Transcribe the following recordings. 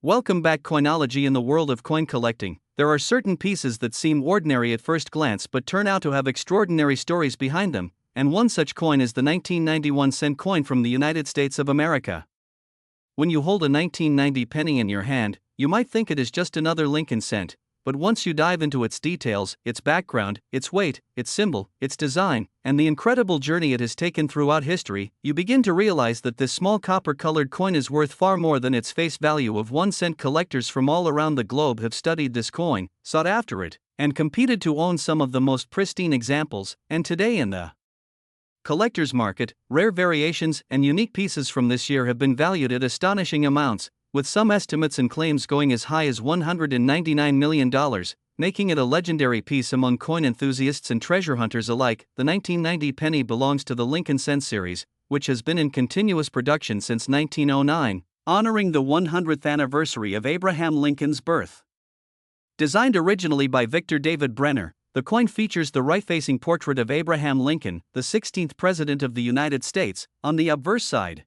Welcome back, Coinology. In the world of coin collecting, there are certain pieces that seem ordinary at first glance but turn out to have extraordinary stories behind them, and one such coin is the 1991 cent coin from the United States of America. When you hold a 1990 penny in your hand, you might think it is just another Lincoln cent, but once you dive into its details, its background, its weight, its symbol, its design, and the incredible journey it has taken throughout history, you begin to realize that this small copper-colored coin is worth far more than its face value of 1 cent. Collectors from all around the globe have studied this coin, sought after it, and competed to own some of the most pristine examples, and today in the collector's market, rare variations and unique pieces from this year have been valued at astonishing amounts, with some estimates and claims going as high as $199 million, making it a legendary piece among coin enthusiasts and treasure hunters alike. The 1990 penny belongs to the Lincoln Cent series, which has been in continuous production since 1909, honoring the 100th anniversary of Abraham Lincoln's birth. Designed originally by Victor David Brenner, the coin features the right-facing portrait of Abraham Lincoln, the 16th President of the United States, on the obverse side.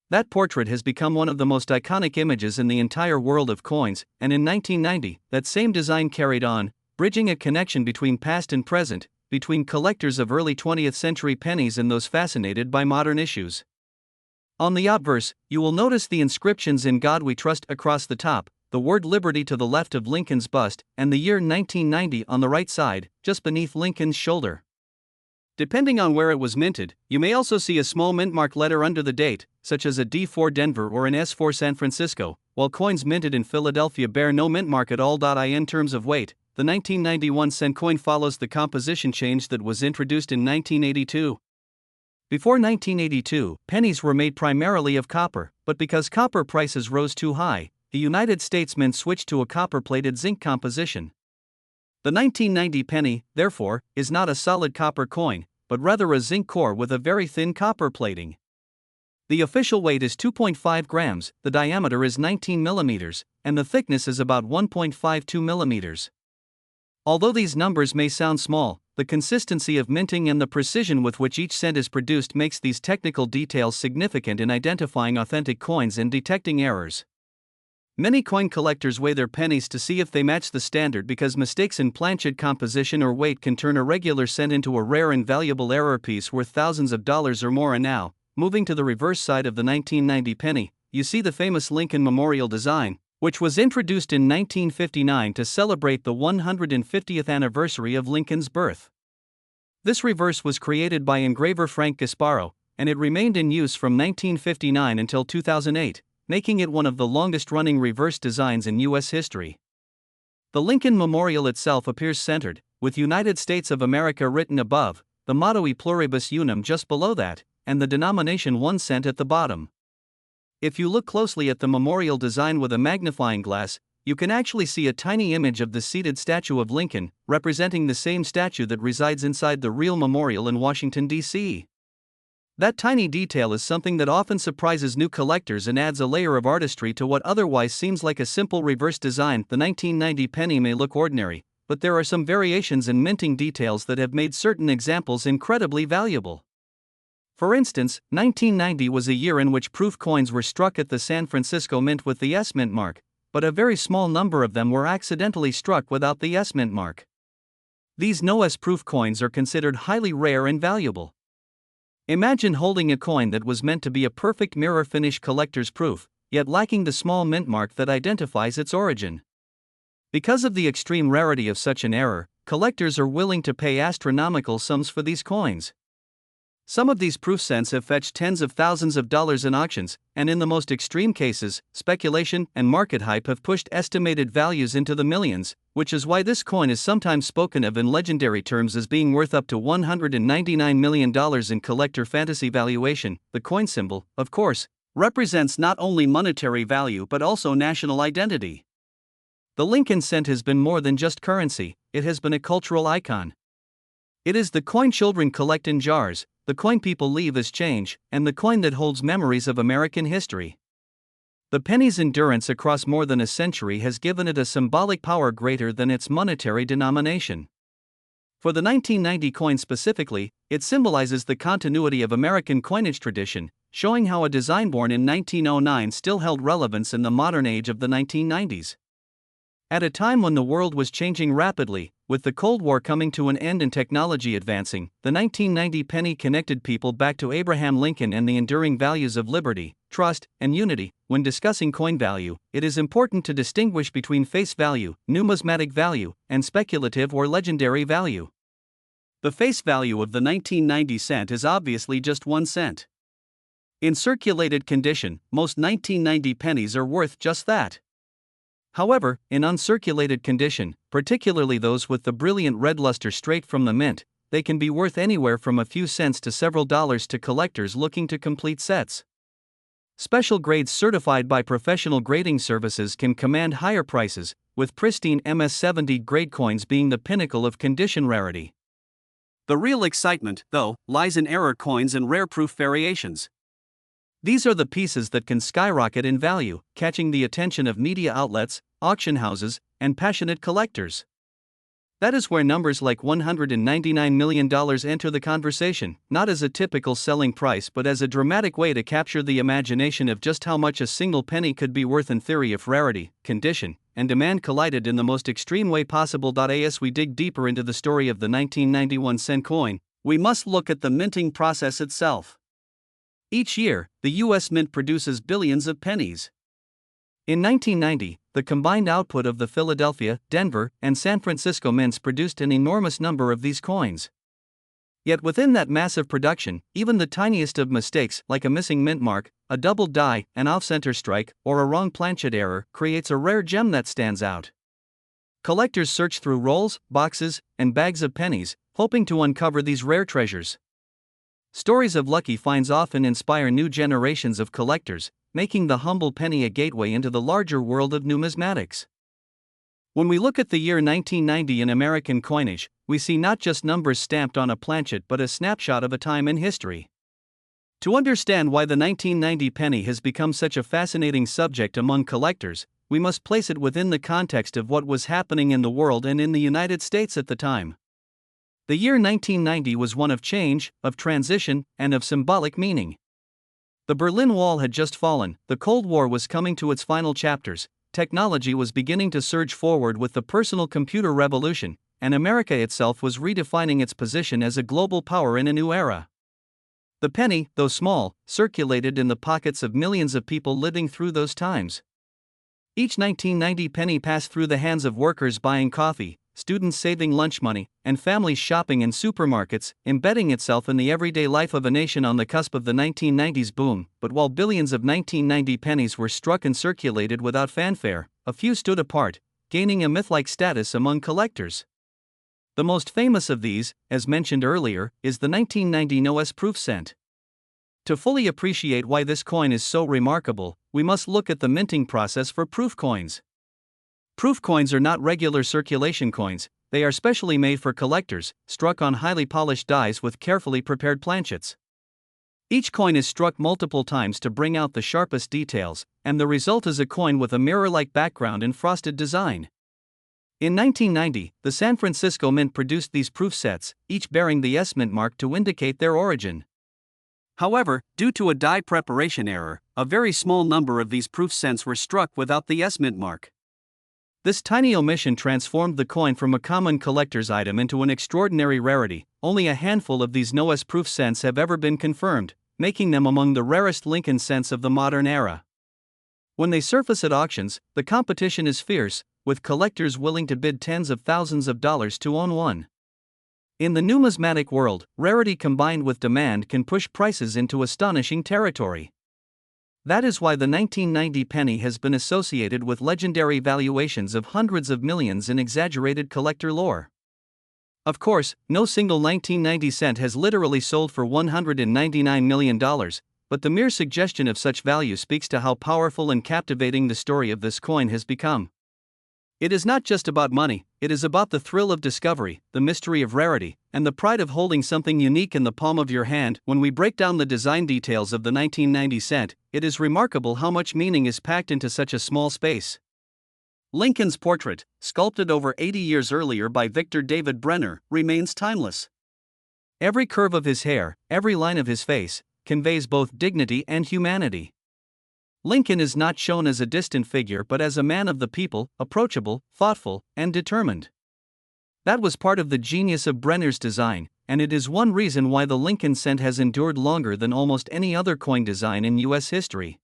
That portrait has become one of the most iconic images in the entire world of coins, and in 1990, that same design carried on, bridging a connection between past and present, between collectors of early 20th century pennies and those fascinated by modern issues. On the obverse, you will notice the inscriptions "In God We Trust" across the top, the word "Liberty" to the left of Lincoln's bust, and the year 1990 on the right side, just beneath Lincoln's shoulder. Depending on where it was minted, you may also see a small mint-mark letter under the date, such as a D4 Denver or an S4 San Francisco, while coins minted in Philadelphia bear no mint mark at all. In terms of weight, the 1991 cent coin follows the composition change that was introduced in 1982. Before 1982, pennies were made primarily of copper, but because copper prices rose too high, the United States Mint switched to a copper-plated zinc composition. The 1990 penny, therefore, is not a solid copper coin, but rather a zinc core with a very thin copper plating. The official weight is 2.5 grams, the diameter is 19 millimeters, and the thickness is about 1.52 millimeters. Although these numbers may sound small, the consistency of minting and the precision with which each cent is produced makes these technical details significant in identifying authentic coins and detecting errors. Many coin collectors weigh their pennies to see if they match the standard because mistakes in planchet composition or weight can turn a regular cent into a rare and valuable error piece worth thousands of dollars or more. And now, moving to the reverse side of the 1990 penny, you see the famous Lincoln Memorial design, which was introduced in 1959 to celebrate the 150th anniversary of Lincoln's birth. This reverse was created by engraver Frank Gasparo, and it remained in use from 1959 until 2008. Making it one of the longest-running reverse designs in U.S. history. The Lincoln Memorial itself appears centered, with United States of America written above, the motto E Pluribus Unum just below that, and the denomination 1 cent at the bottom. If you look closely at the memorial design with a magnifying glass, you can actually see a tiny image of the seated statue of Lincoln, representing the same statue that resides inside the real memorial in Washington, D.C. That tiny detail is something that often surprises new collectors and adds a layer of artistry to what otherwise seems like a simple reverse design. The 1990 penny may look ordinary, but there are some variations in minting details that have made certain examples incredibly valuable. For instance, 1990 was a year in which proof coins were struck at the San Francisco Mint with the S Mint mark, but a very small number of them were accidentally struck without the S Mint mark. These no-S proof coins are considered highly rare and valuable. Imagine holding a coin that was meant to be a perfect mirror finish collector's proof, yet lacking the small mint mark that identifies its origin. Because of the extreme rarity of such an error, collectors are willing to pay astronomical sums for these coins. Some of these proof cents have fetched tens of thousands of dollars in auctions, and in the most extreme cases, speculation and market hype have pushed estimated values into the millions, which is why this coin is sometimes spoken of in legendary terms as being worth up to $199 million in collector fantasy valuation. The coin symbol, of course, represents not only monetary value but also national identity. The Lincoln cent has been more than just currency, it has been a cultural icon. It is the coin children collect in jars, the coin people leave as change, and the coin that holds memories of American history. The penny's endurance across more than a century has given it a symbolic power greater than its monetary denomination. For the 1990 coin specifically, it symbolizes the continuity of American coinage tradition, showing how a design born in 1909 still held relevance in the modern age of the 1990s. At a time when the world was changing rapidly, with the Cold War coming to an end and technology advancing, the 1990 penny connected people back to Abraham Lincoln and the enduring values of liberty, trust, and unity. When discussing coin value, it is important to distinguish between face value, numismatic value, and speculative or legendary value. The face value of the 1990 cent is obviously just 1 cent. In circulated condition, most 1990 pennies are worth just that. However, in uncirculated condition, particularly those with the brilliant red luster straight from the mint, they can be worth anywhere from a few cents to several dollars to collectors looking to complete sets. Special grades certified by professional grading services can command higher prices, with pristine MS-70 grade coins being the pinnacle of condition rarity. The real excitement, though, lies in error coins and rare proof variations. These are the pieces that can skyrocket in value, catching the attention of media outlets, auction houses, and passionate collectors. That is where numbers like $199 million enter the conversation, not as a typical selling price but as a dramatic way to capture the imagination of just how much a single penny could be worth in theory if rarity, condition, and demand collided in the most extreme way possible. As we dig deeper into the story of the 1991 cent coin, we must look at the minting process itself. Each year, the U.S. Mint produces billions of pennies. In 1990, the combined output of the Philadelphia, Denver, and San Francisco mints produced an enormous number of these coins. Yet within that massive production, even the tiniest of mistakes, like a missing mint mark, a doubled die, an off-center strike, or a wrong planchet error, creates a rare gem that stands out. Collectors search through rolls, boxes, and bags of pennies, hoping to uncover these rare treasures. Stories of lucky finds often inspire new generations of collectors, making the humble penny a gateway into the larger world of numismatics. When we look at the year 1990 in American coinage, we see not just numbers stamped on a planchet but a snapshot of a time in history. To understand why the 1990 penny has become such a fascinating subject among collectors, we must place it within the context of what was happening in the world and in the United States at the time. The year 1990 was one of change, of transition, and of symbolic meaning. The Berlin Wall had just fallen, the Cold War was coming to its final chapters, technology was beginning to surge forward with the personal computer revolution, and America itself was redefining its position as a global power in a new era. The penny, though small, circulated in the pockets of millions of people living through those times. Each 1990 penny passed through the hands of workers buying coffee, students saving lunch money, and families shopping in supermarkets, embedding itself in the everyday life of a nation on the cusp of the 1990s boom. But while billions of 1990 pennies were struck and circulated without fanfare, a few stood apart, gaining a myth-like status among collectors. The most famous of these, as mentioned earlier, is the 1990 NOS proof cent. To fully appreciate why this coin is so remarkable, we must look at the minting process for proof coins. Proof coins are not regular circulation coins, they are specially made for collectors, struck on highly polished dies with carefully prepared planchets. Each coin is struck multiple times to bring out the sharpest details, and the result is a coin with a mirror-like background and frosted design. In 1990, the San Francisco Mint produced these proof sets, each bearing the S Mint mark to indicate their origin. However, due to a die preparation error, a very small number of these proof cents were struck without the S Mint mark. This tiny omission transformed the coin from a common collector's item into an extraordinary rarity. Only a handful of these NOS proof cents have ever been confirmed, making them among the rarest Lincoln cents of the modern era. When they surface at auctions, the competition is fierce, with collectors willing to bid tens of thousands of dollars to own one. In the numismatic world, rarity combined with demand can push prices into astonishing territory. That is why the 1990 penny has been associated with legendary valuations of hundreds of millions in exaggerated collector lore. Of course, no single 1990 cent has literally sold for $199 million, but the mere suggestion of such value speaks to how powerful and captivating the story of this coin has become. It is not just about money, it is about the thrill of discovery, the mystery of rarity, and the pride of holding something unique in the palm of your hand. When we break down the design details of the 1990 cent, it is remarkable how much meaning is packed into such a small space. Lincoln's portrait, sculpted over 80 years earlier by Victor David Brenner, remains timeless. Every curve of his hair, every line of his face, conveys both dignity and humanity. Lincoln is not shown as a distant figure but as a man of the people, approachable, thoughtful, and determined. That was part of the genius of Brenner's design, and it is one reason why the Lincoln cent has endured longer than almost any other coin design in U.S. history.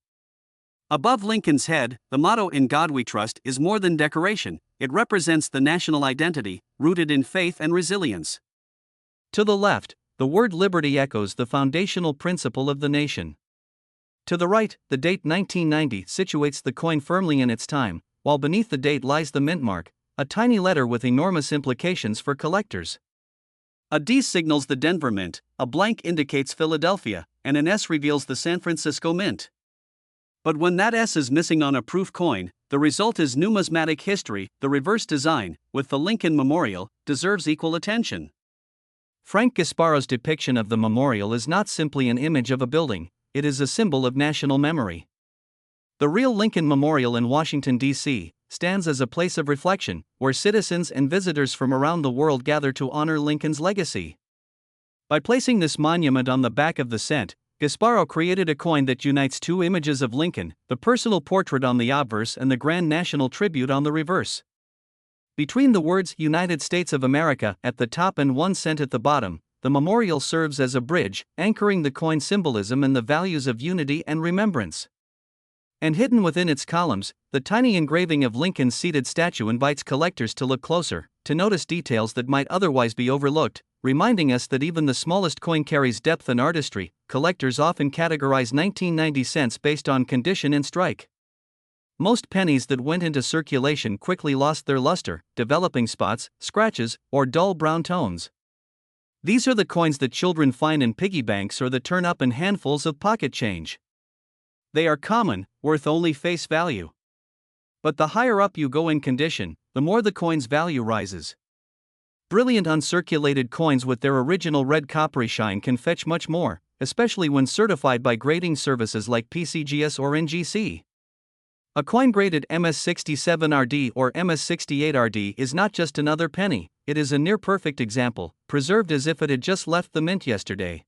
Above Lincoln's head, the motto "In God We Trust" is more than decoration, it represents the national identity, rooted in faith and resilience. To the left, the word liberty echoes the foundational principle of the nation. To the right, the date 1990 situates the coin firmly in its time, while beneath the date lies the mint mark, a tiny letter with enormous implications for collectors. A D signals the Denver Mint, a blank indicates Philadelphia, and an S reveals the San Francisco Mint. But when that S is missing on a proof coin, the result is numismatic history. The reverse design, with the Lincoln Memorial, deserves equal attention. Frank Gasparo's depiction of the memorial is not simply an image of a building, it is a symbol of national memory. The real Lincoln Memorial in Washington, D.C., stands as a place of reflection, where citizens and visitors from around the world gather to honor Lincoln's legacy. By placing this monument on the back of the cent, Gasparo created a coin that unites two images of Lincoln, the personal portrait on the obverse and the grand national tribute on the reverse. Between the words United States of America at the top and 1 cent at the bottom, the memorial serves as a bridge, anchoring the coin's symbolism and the values of unity and remembrance. And hidden within its columns, the tiny engraving of Lincoln's seated statue invites collectors to look closer, to notice details that might otherwise be overlooked, reminding us that even the smallest coin carries depth and artistry. Collectors often categorize 1990 cents based on condition and strike. Most pennies that went into circulation quickly lost their luster, developing spots, scratches, or dull brown tones. These are the coins that children find in piggy banks or that turn up in handfuls of pocket change. They are common, worth only face value. But the higher up you go in condition, the more the coin's value rises. Brilliant uncirculated coins with their original red coppery shine can fetch much more, especially when certified by grading services like PCGS or NGC. A coin graded MS67RD or MS68RD is not just another penny, it is a near-perfect example, preserved as if it had just left the mint yesterday.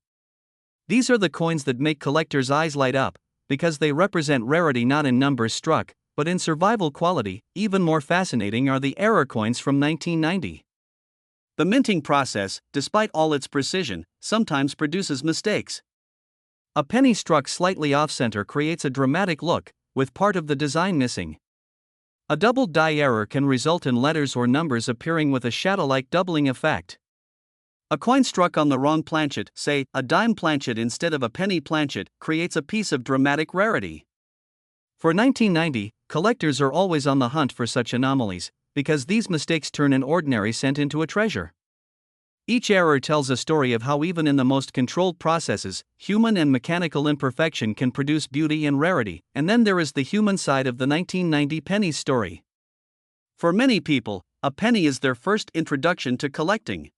These are the coins that make collectors' eyes light up, because they represent rarity not in numbers struck, but in survival quality. Even more fascinating are the error coins from 1990. The minting process, despite all its precision, sometimes produces mistakes. A penny struck slightly off-center creates a dramatic look, with part of the design missing. A double die error can result in letters or numbers appearing with a shadow-like doubling effect. A coin struck on the wrong planchet, say, a dime planchet instead of a penny planchet, creates a piece of dramatic rarity. For 1990, collectors are always on the hunt for such anomalies, because these mistakes turn an ordinary cent into a treasure. Each error tells a story of how even in the most controlled processes, human and mechanical imperfection can produce beauty and rarity. And then there is the human side of the 1990 pennies story. For many people, a penny is their first introduction to collecting.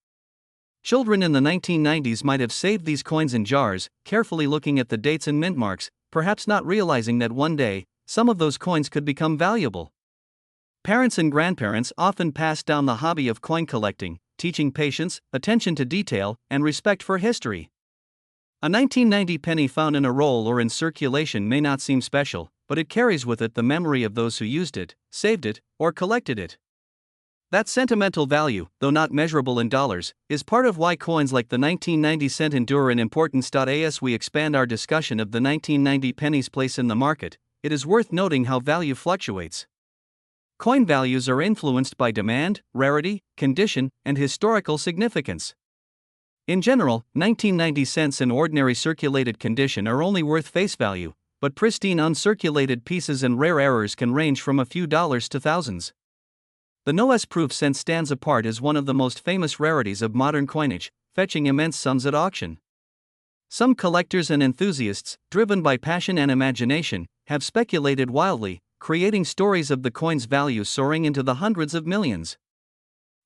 Children in the 1990s might have saved these coins in jars, carefully looking at the dates and mint marks, perhaps not realizing that one day, some of those coins could become valuable. Parents and grandparents often passed down the hobby of coin collecting, teaching patience, attention to detail, and respect for history. A 1990 penny found in a roll or in circulation may not seem special, but it carries with it the memory of those who used it, saved it, or collected it. That sentimental value, though not measurable in dollars, is part of why coins like the 1990 cent endure in importance. As we expand our discussion of the 1990 penny's place in the market, it is worth noting how value fluctuates. Coin values are influenced by demand, rarity, condition, and historical significance. In general, 1990 cents in ordinary circulated condition are only worth face value, but pristine uncirculated pieces and rare errors can range from a few dollars to thousands. The no-S proof cent stands apart as one of the most famous rarities of modern coinage, fetching immense sums at auction. Some collectors and enthusiasts, driven by passion and imagination, have speculated wildly, creating stories of the coin's value soaring into the hundreds of millions.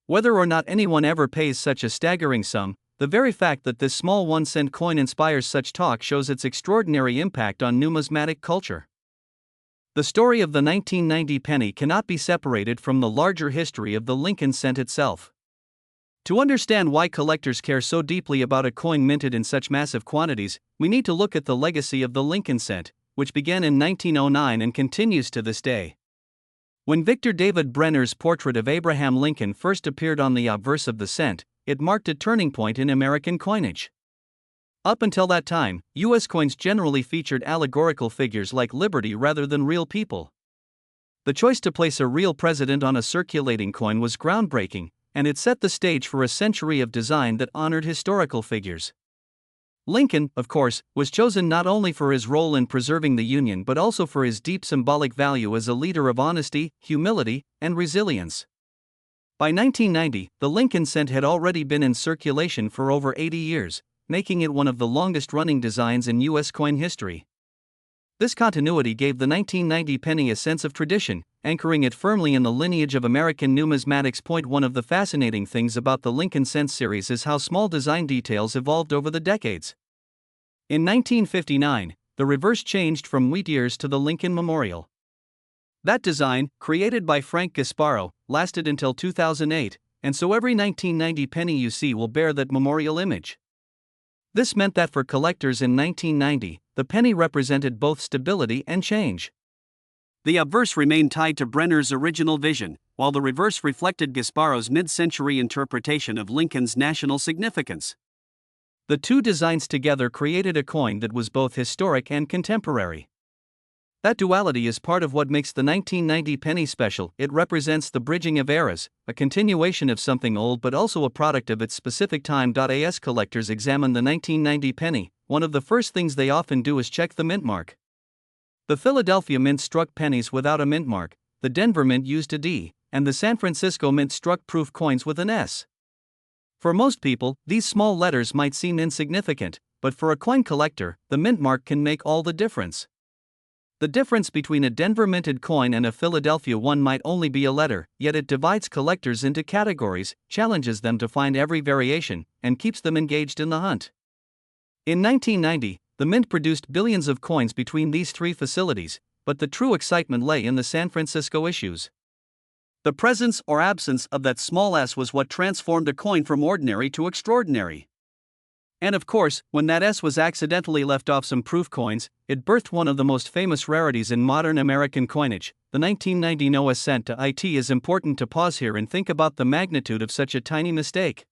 Whether or not anyone ever pays such a staggering sum, the very fact that this small 1-cent coin inspires such talk shows its extraordinary impact on numismatic culture. The story of the 1990 penny cannot be separated from the larger history of the Lincoln cent itself. To understand why collectors care so deeply about a coin minted in such massive quantities, we need to look at the legacy of the Lincoln cent, which began in 1909 and continues to this day. When Victor David Brenner's portrait of Abraham Lincoln first appeared on the obverse of the cent, it marked a turning point in American coinage. Up until that time, U.S. coins generally featured allegorical figures like liberty rather than real people. The choice to place a real president on a circulating coin was groundbreaking, and it set the stage for a century of design that honored historical figures. Lincoln, of course, was chosen not only for his role in preserving the Union but also for his deep symbolic value as a leader of honesty, humility, and resilience. By 1990, the Lincoln cent had already been in circulation for over 80 years, making it one of the longest-running designs in U.S. coin history. This continuity gave the 1990 penny a sense of tradition, anchoring it firmly in the lineage of American numismatics. One of the fascinating things about the Lincoln cent series is how small design details evolved over the decades. In 1959, the reverse changed from wheat ears to the Lincoln Memorial. That design, created by Frank Gasparo, lasted until 2008, and so every 1990 penny you see will bear that memorial image. This meant that for collectors in 1990, the penny represented both stability and change. The obverse remained tied to Brenner's original vision, while the reverse reflected Gasparo's mid-century interpretation of Lincoln's national significance. The two designs together created a coin that was both historic and contemporary. That duality is part of what makes the 1990 penny special. It represents the bridging of eras, a continuation of something old but also a product of its specific time. As collectors examine the 1990 penny, one of the first things they often do is check the mint mark. The Philadelphia Mint struck pennies without a mint mark, the Denver Mint used a D, and the San Francisco Mint struck proof coins with an S. For most people, these small letters might seem insignificant, but for a coin collector, the mint mark can make all the difference. The difference between a Denver minted coin and a Philadelphia one might only be a letter, yet it divides collectors into categories, challenges them to find every variation, and keeps them engaged in the hunt. In 1990, the Mint produced billions of coins between these three facilities, but the true excitement lay in the San Francisco issues. The presence or absence of that small s was what transformed a coin from ordinary to extraordinary. And of course, when that S was accidentally left off some proof coins, it birthed one of the most famous rarities in modern American coinage, the 1990 Noah cent. It is important to pause here and think about the magnitude of such a tiny mistake.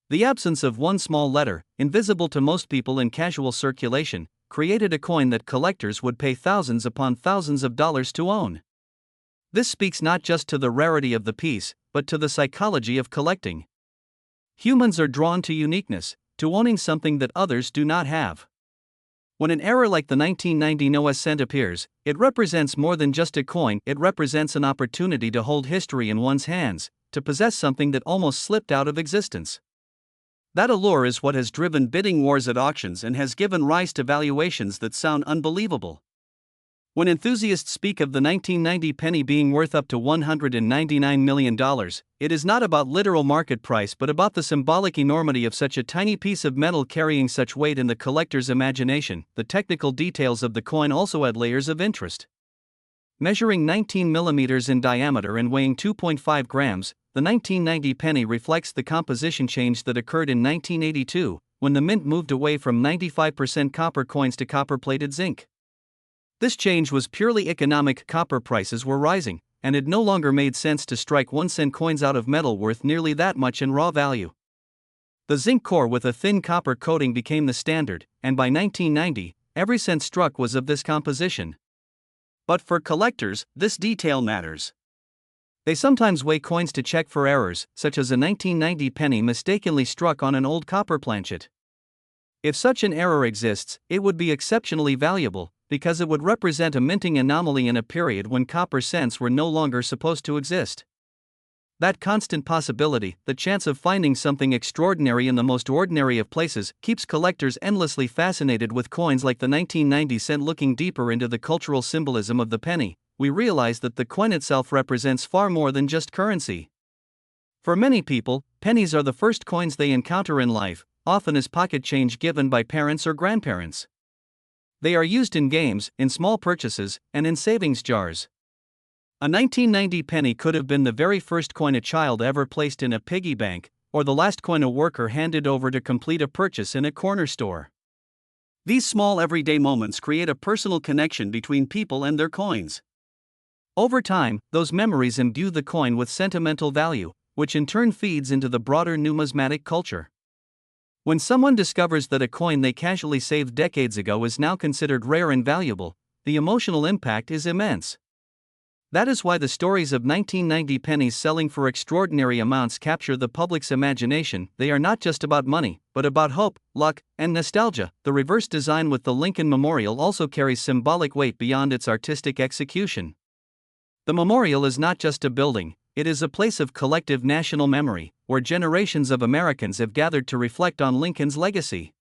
The absence of one small letter, invisible to most people in casual circulation, created a coin that collectors would pay thousands upon thousands of dollars to own. This speaks not just to the rarity of the piece, but to the psychology of collecting. Humans are drawn to uniqueness, to owning something that others do not have. When an error like the 1990 Noah cent appears, it represents more than just a coin. It represents an opportunity to hold history in one's hands, to possess something that almost slipped out of existence. That allure is what has driven bidding wars at auctions and has given rise to valuations that sound unbelievable. When enthusiasts speak of the 1990 penny being worth up to $199 million, it is not about literal market price but about the symbolic enormity of such a tiny piece of metal carrying such weight in the collector's imagination. The technical details of the coin also add layers of interest. Measuring 19 millimeters in diameter and weighing 2.5 grams, the 1990 penny reflects the composition change that occurred in 1982, when the mint moved away from 95% copper coins to copper-plated zinc. This change was purely economic. Copper prices were rising, and it no longer made sense to strike 1-cent coins out of metal worth nearly that much in raw value. The zinc core with a thin copper coating became the standard, and by 1990, every cent struck was of this composition. But for collectors, this detail matters. They sometimes weigh coins to check for errors, such as a 1990 penny mistakenly struck on an old copper planchet. If such an error exists, it would be exceptionally valuable, because it would represent a minting anomaly in a period when copper cents were no longer supposed to exist. That constant possibility, the chance of finding something extraordinary in the most ordinary of places, keeps collectors endlessly fascinated with coins like the 1990 cent. Looking deeper into the cultural symbolism of the penny, we realize that the coin itself represents far more than just currency. For many people, pennies are the first coins they encounter in life, often as pocket change given by parents or grandparents. They are used in games, in small purchases, and in savings jars. A 1990 penny could have been the very first coin a child ever placed in a piggy bank, or the last coin a worker handed over to complete a purchase in a corner store. These small everyday moments create a personal connection between people and their coins. Over time, those memories imbue the coin with sentimental value, which in turn feeds into the broader numismatic culture. When someone discovers that a coin they casually saved decades ago is now considered rare and valuable, the emotional impact is immense. That is why the stories of 1990 pennies selling for extraordinary amounts capture the public's imagination. They are not just about money, but about hope, luck, and nostalgia. The reverse design with the Lincoln Memorial also carries symbolic weight beyond its artistic execution. The memorial is not just a building, it is a place of collective national memory, where generations of Americans have gathered to reflect on Lincoln's legacy.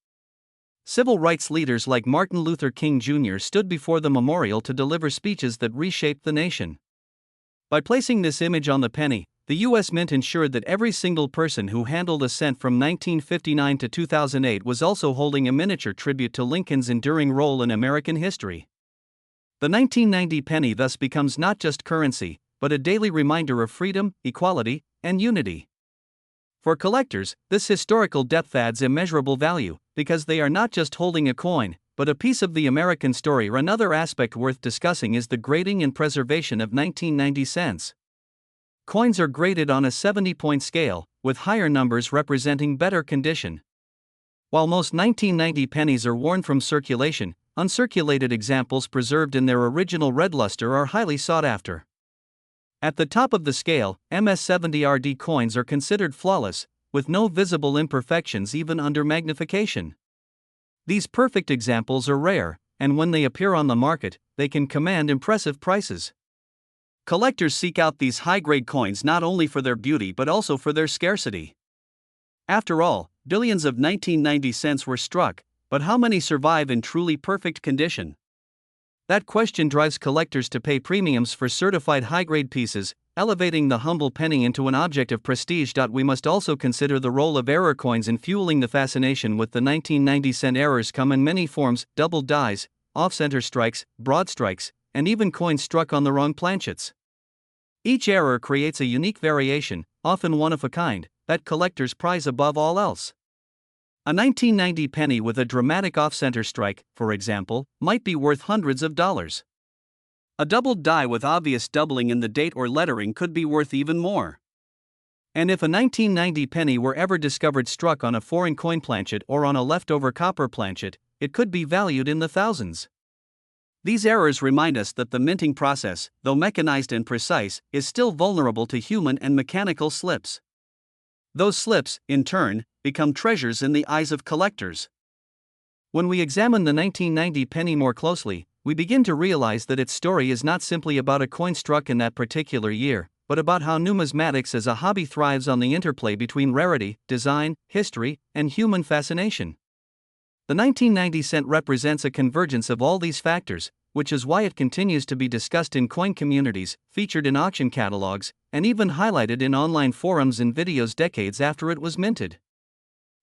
Civil rights leaders like Martin Luther King Jr. stood before the memorial to deliver speeches that reshaped the nation. By placing this image on the penny, the U.S. Mint ensured that every single person who handled a cent from 1959 to 2008 was also holding a miniature tribute to Lincoln's enduring role in American history. The 1990 penny thus becomes not just currency, but a daily reminder of freedom, equality, and unity. For collectors, this historical depth adds immeasurable value, because they are not just holding a coin, but a piece of the American story. Another aspect worth discussing is the grading and preservation of 1990 cents. Coins are graded on a 70-point scale, with higher numbers representing better condition. While most 1990 pennies are worn from circulation, uncirculated examples preserved in their original red luster are highly sought after. At the top of the scale, MS-70RD coins are considered flawless, with no visible imperfections even under magnification. These perfect examples are rare, and when they appear on the market, they can command impressive prices. Collectors seek out these high-grade coins not only for their beauty but also for their scarcity. After all, billions of 1990 cents were struck, but how many survive in truly perfect condition? That question drives collectors to pay premiums for certified high-grade pieces, elevating the humble penny into an object of prestige. We must also consider the role of error coins in fueling the fascination with the 1990 cent. Errors come in many forms: double dies, off-center strikes, broad strikes, and even coins struck on the wrong planchets. Each error creates a unique variation, often one of a kind, that collectors prize above all else. A 1990 penny with a dramatic off-center strike, for example, might be worth hundreds of dollars. A doubled die with obvious doubling in the date or lettering could be worth even more. And if a 1990 penny were ever discovered struck on a foreign coin planchet or on a leftover copper planchet, it could be valued in the thousands. These errors remind us that the minting process, though mechanized and precise, is still vulnerable to human and mechanical slips. Those slips, in turn, become treasures in the eyes of collectors. When we examine the 1990 penny more closely, we begin to realize that its story is not simply about a coin struck in that particular year, but about how numismatics as a hobby thrives on the interplay between rarity, design, history, and human fascination. The 1990 cent represents a convergence of all these factors, which is why it continues to be discussed in coin communities, featured in auction catalogs, and even highlighted in online forums and videos decades after it was minted.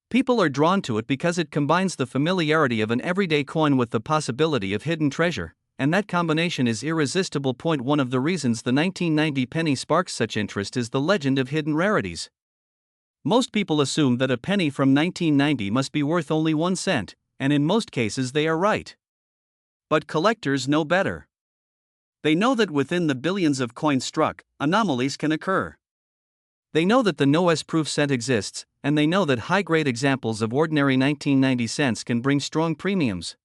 People are drawn to it because it combines the familiarity of an everyday coin with the possibility of hidden treasure, and that combination is irresistible. One of the reasons the 1990 penny sparks such interest is the legend of hidden rarities. Most people assume that a penny from 1990 must be worth only 1 cent, and in most cases they are right. But collectors know better. They know that within the billions of coins struck, anomalies can occur. They know that the no-S-proof cent exists, and they know that high-grade examples of ordinary 1990 cents can bring strong premiums.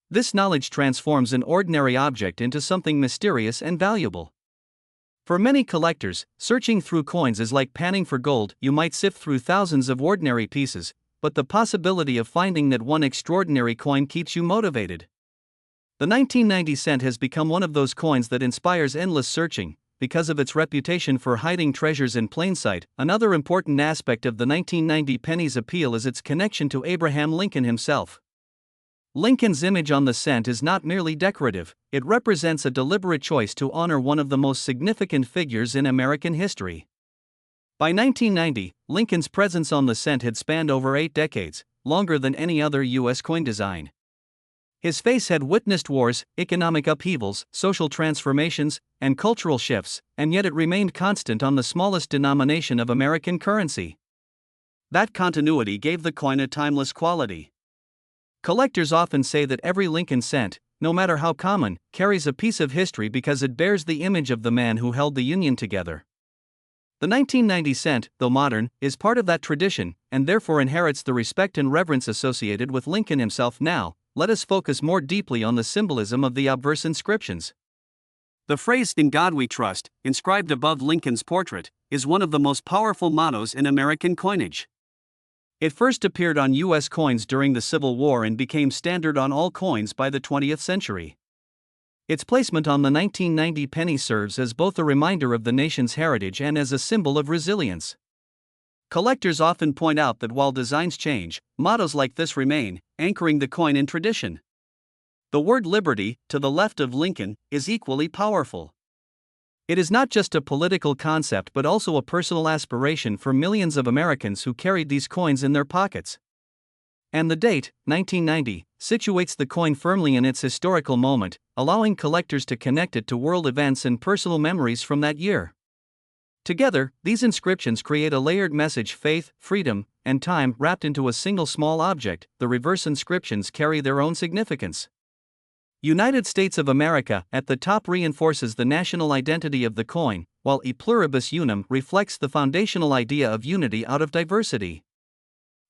This knowledge transforms an ordinary object into something mysterious and valuable. For many collectors, searching through coins is like panning for gold. You might sift through thousands of ordinary pieces, but the possibility of finding that one extraordinary coin keeps you motivated. The 1990 cent has become one of those coins that inspires endless searching, because of its reputation for hiding treasures in plain sight. Another important aspect of the 1990 penny's appeal is its connection to Abraham Lincoln himself. Lincoln's image on the cent is not merely decorative, it represents a deliberate choice to honor one of the most significant figures in American history. By 1990, Lincoln's presence on the cent had spanned over 8 decades, longer than any other U.S. coin design. His face had witnessed wars, economic upheavals, social transformations, and cultural shifts, and yet it remained constant on the smallest denomination of American currency. That continuity gave the coin a timeless quality. Collectors often say that every Lincoln cent, no matter how common, carries a piece of history because it bears the image of the man who held the Union together. The 1990 cent, though modern, is part of that tradition, and therefore inherits the respect and reverence associated with Lincoln himself. Now, let us focus more deeply on the symbolism of the obverse inscriptions. The phrase, "In God We Trust," inscribed above Lincoln's portrait, is one of the most powerful mottos in American coinage. It first appeared on U.S. coins during the Civil War and became standard on all coins by the 20th century. Its placement on the 1990 penny serves as both a reminder of the nation's heritage and as a symbol of resilience. Collectors often point out that while designs change, mottos like this remain, anchoring the coin in tradition. The word liberty, to the left of Lincoln, is equally powerful. It is not just a political concept but also a personal aspiration for millions of Americans who carried these coins in their pockets. And the date, 1990, situates the coin firmly in its historical moment, allowing collectors to connect it to world events and personal memories from that year. Together, these inscriptions create a layered message: faith, freedom, and time wrapped into a single small object. The reverse inscriptions carry their own significance. United States of America at the top reinforces the national identity of the coin, while E pluribus unum reflects the foundational idea of unity out of diversity.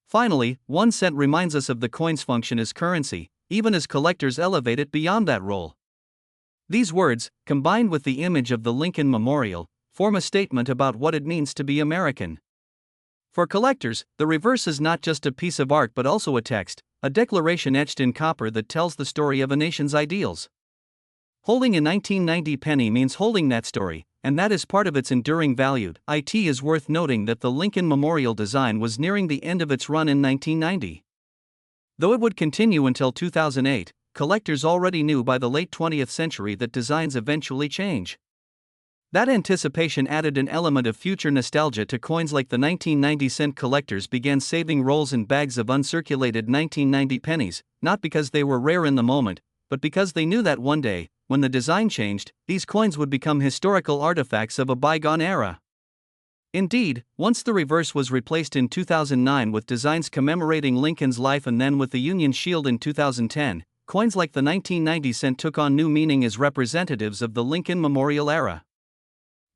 Finally, 1 cent reminds us of the coin's function as currency, even as collectors elevate it beyond that role. These words, combined with the image of the Lincoln Memorial, form a statement about what it means to be American. For collectors, the reverse is not just a piece of art but also a text, a declaration etched in copper that tells the story of a nation's ideals. Holding a 1990 penny means holding that story, and that is part of its enduring value. It is worth noting that the Lincoln Memorial design was nearing the end of its run in 1990. Though it would continue until 2008, collectors already knew by the late 20th century that designs eventually change. That anticipation added an element of future nostalgia to coins like the 1990 cent. Collectors began saving rolls and bags of uncirculated 1990 pennies, not because they were rare in the moment, but because they knew that one day, when the design changed, these coins would become historical artifacts of a bygone era. Indeed, once the reverse was replaced in 2009 with designs commemorating Lincoln's life and then with the Union Shield in 2010, coins like the 1990 cent took on new meaning as representatives of the Lincoln Memorial era.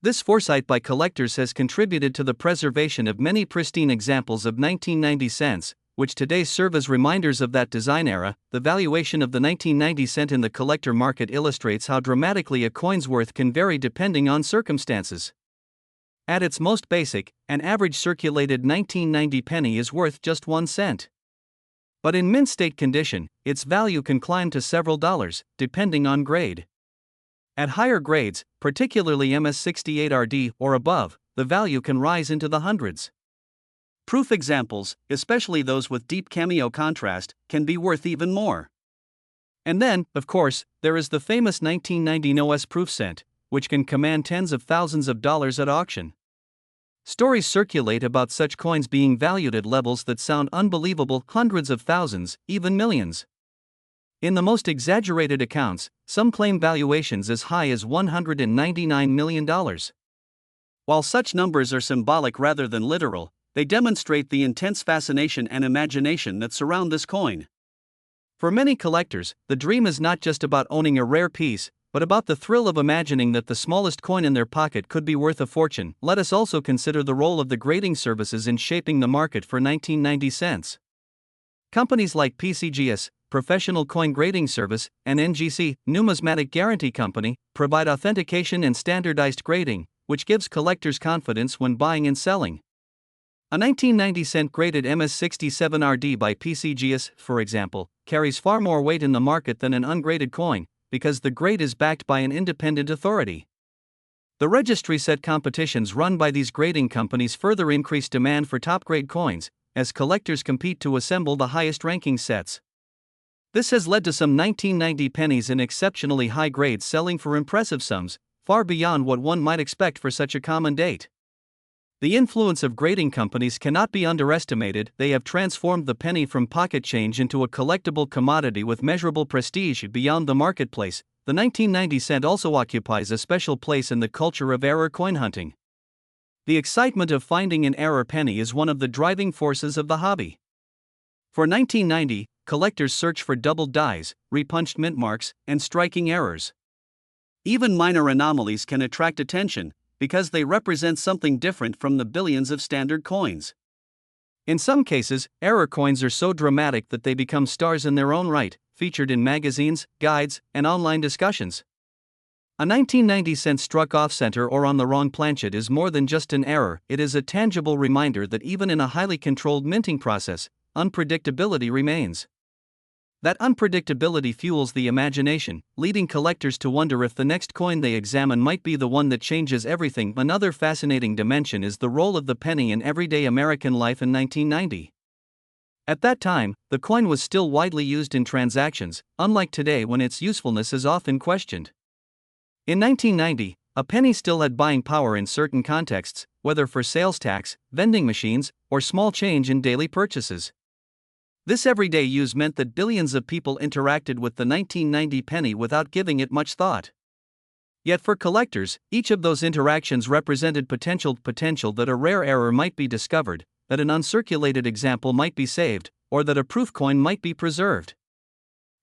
This foresight by collectors has contributed to the preservation of many pristine examples of 1990 cents, which today serve as reminders of that design era. The valuation of the 1990 cent in the collector market illustrates how dramatically a coin's worth can vary depending on circumstances. At its most basic, an average circulated 1990 penny is worth just 1 cent. But in mint state condition, its value can climb to several dollars, depending on grade. At higher grades, particularly MS68RD or above, the value can rise into the hundreds. Proof examples, especially those with deep cameo contrast, can be worth even more. And then, of course, there is the famous 1990 NOS proof cent, which can command tens of thousands of dollars at auction. Stories circulate about such coins being valued at levels that sound unbelievable: hundreds of thousands, even millions. In the most exaggerated accounts, some claim valuations as high as $199 million. While such numbers are symbolic rather than literal, they demonstrate the intense fascination and imagination that surround this coin. For many collectors, the dream is not just about owning a rare piece, but about the thrill of imagining that the smallest coin in their pocket could be worth a fortune. Let us also consider the role of the grading services in shaping the market for 1990 cents. Companies like PCGS, Professional Coin Grading Service, and NGC, Numismatic Guarantee Company, provide authentication and standardized grading, which gives collectors confidence when buying and selling. A 1990 cent graded MS67RD by PCGS, for example, carries far more weight in the market than an ungraded coin, because the grade is backed by an independent authority. The registry set competitions run by these grading companies further increase demand for top-grade coins, as collectors compete to assemble the highest-ranking sets. This has led to some 1990 pennies in exceptionally high grades selling for impressive sums, far beyond what one might expect for such a common date. The influence of grading companies cannot be underestimated. They have transformed the penny from pocket change into a collectible commodity with measurable prestige beyond the marketplace. The 1990 cent also occupies a special place in the culture of error coin hunting. The excitement of finding an error penny is one of the driving forces of the hobby. For 1990, collectors search for doubled dies, repunched mint marks, and striking errors. Even minor anomalies can attract attention, because they represent something different from the billions of standard coins. In some cases, error coins are so dramatic that they become stars in their own right, featured in magazines, guides, and online discussions. A 1990 cent struck off-center or on the wrong planchet is more than just an error, it is a tangible reminder that even in a highly controlled minting process, unpredictability remains. That unpredictability fuels the imagination, leading collectors to wonder if the next coin they examine might be the one that changes everything. Another fascinating dimension is the role of the penny in everyday American life in 1990. At that time, the coin was still widely used in transactions, unlike today when its usefulness is often questioned. In 1990, a penny still had buying power in certain contexts, whether for sales tax, vending machines, or small change in daily purchases. This everyday use meant that billions of people interacted with the 1990 penny without giving it much thought. Yet for collectors, each of those interactions represented potential that a rare error might be discovered, that an uncirculated example might be saved, or that a proof coin might be preserved.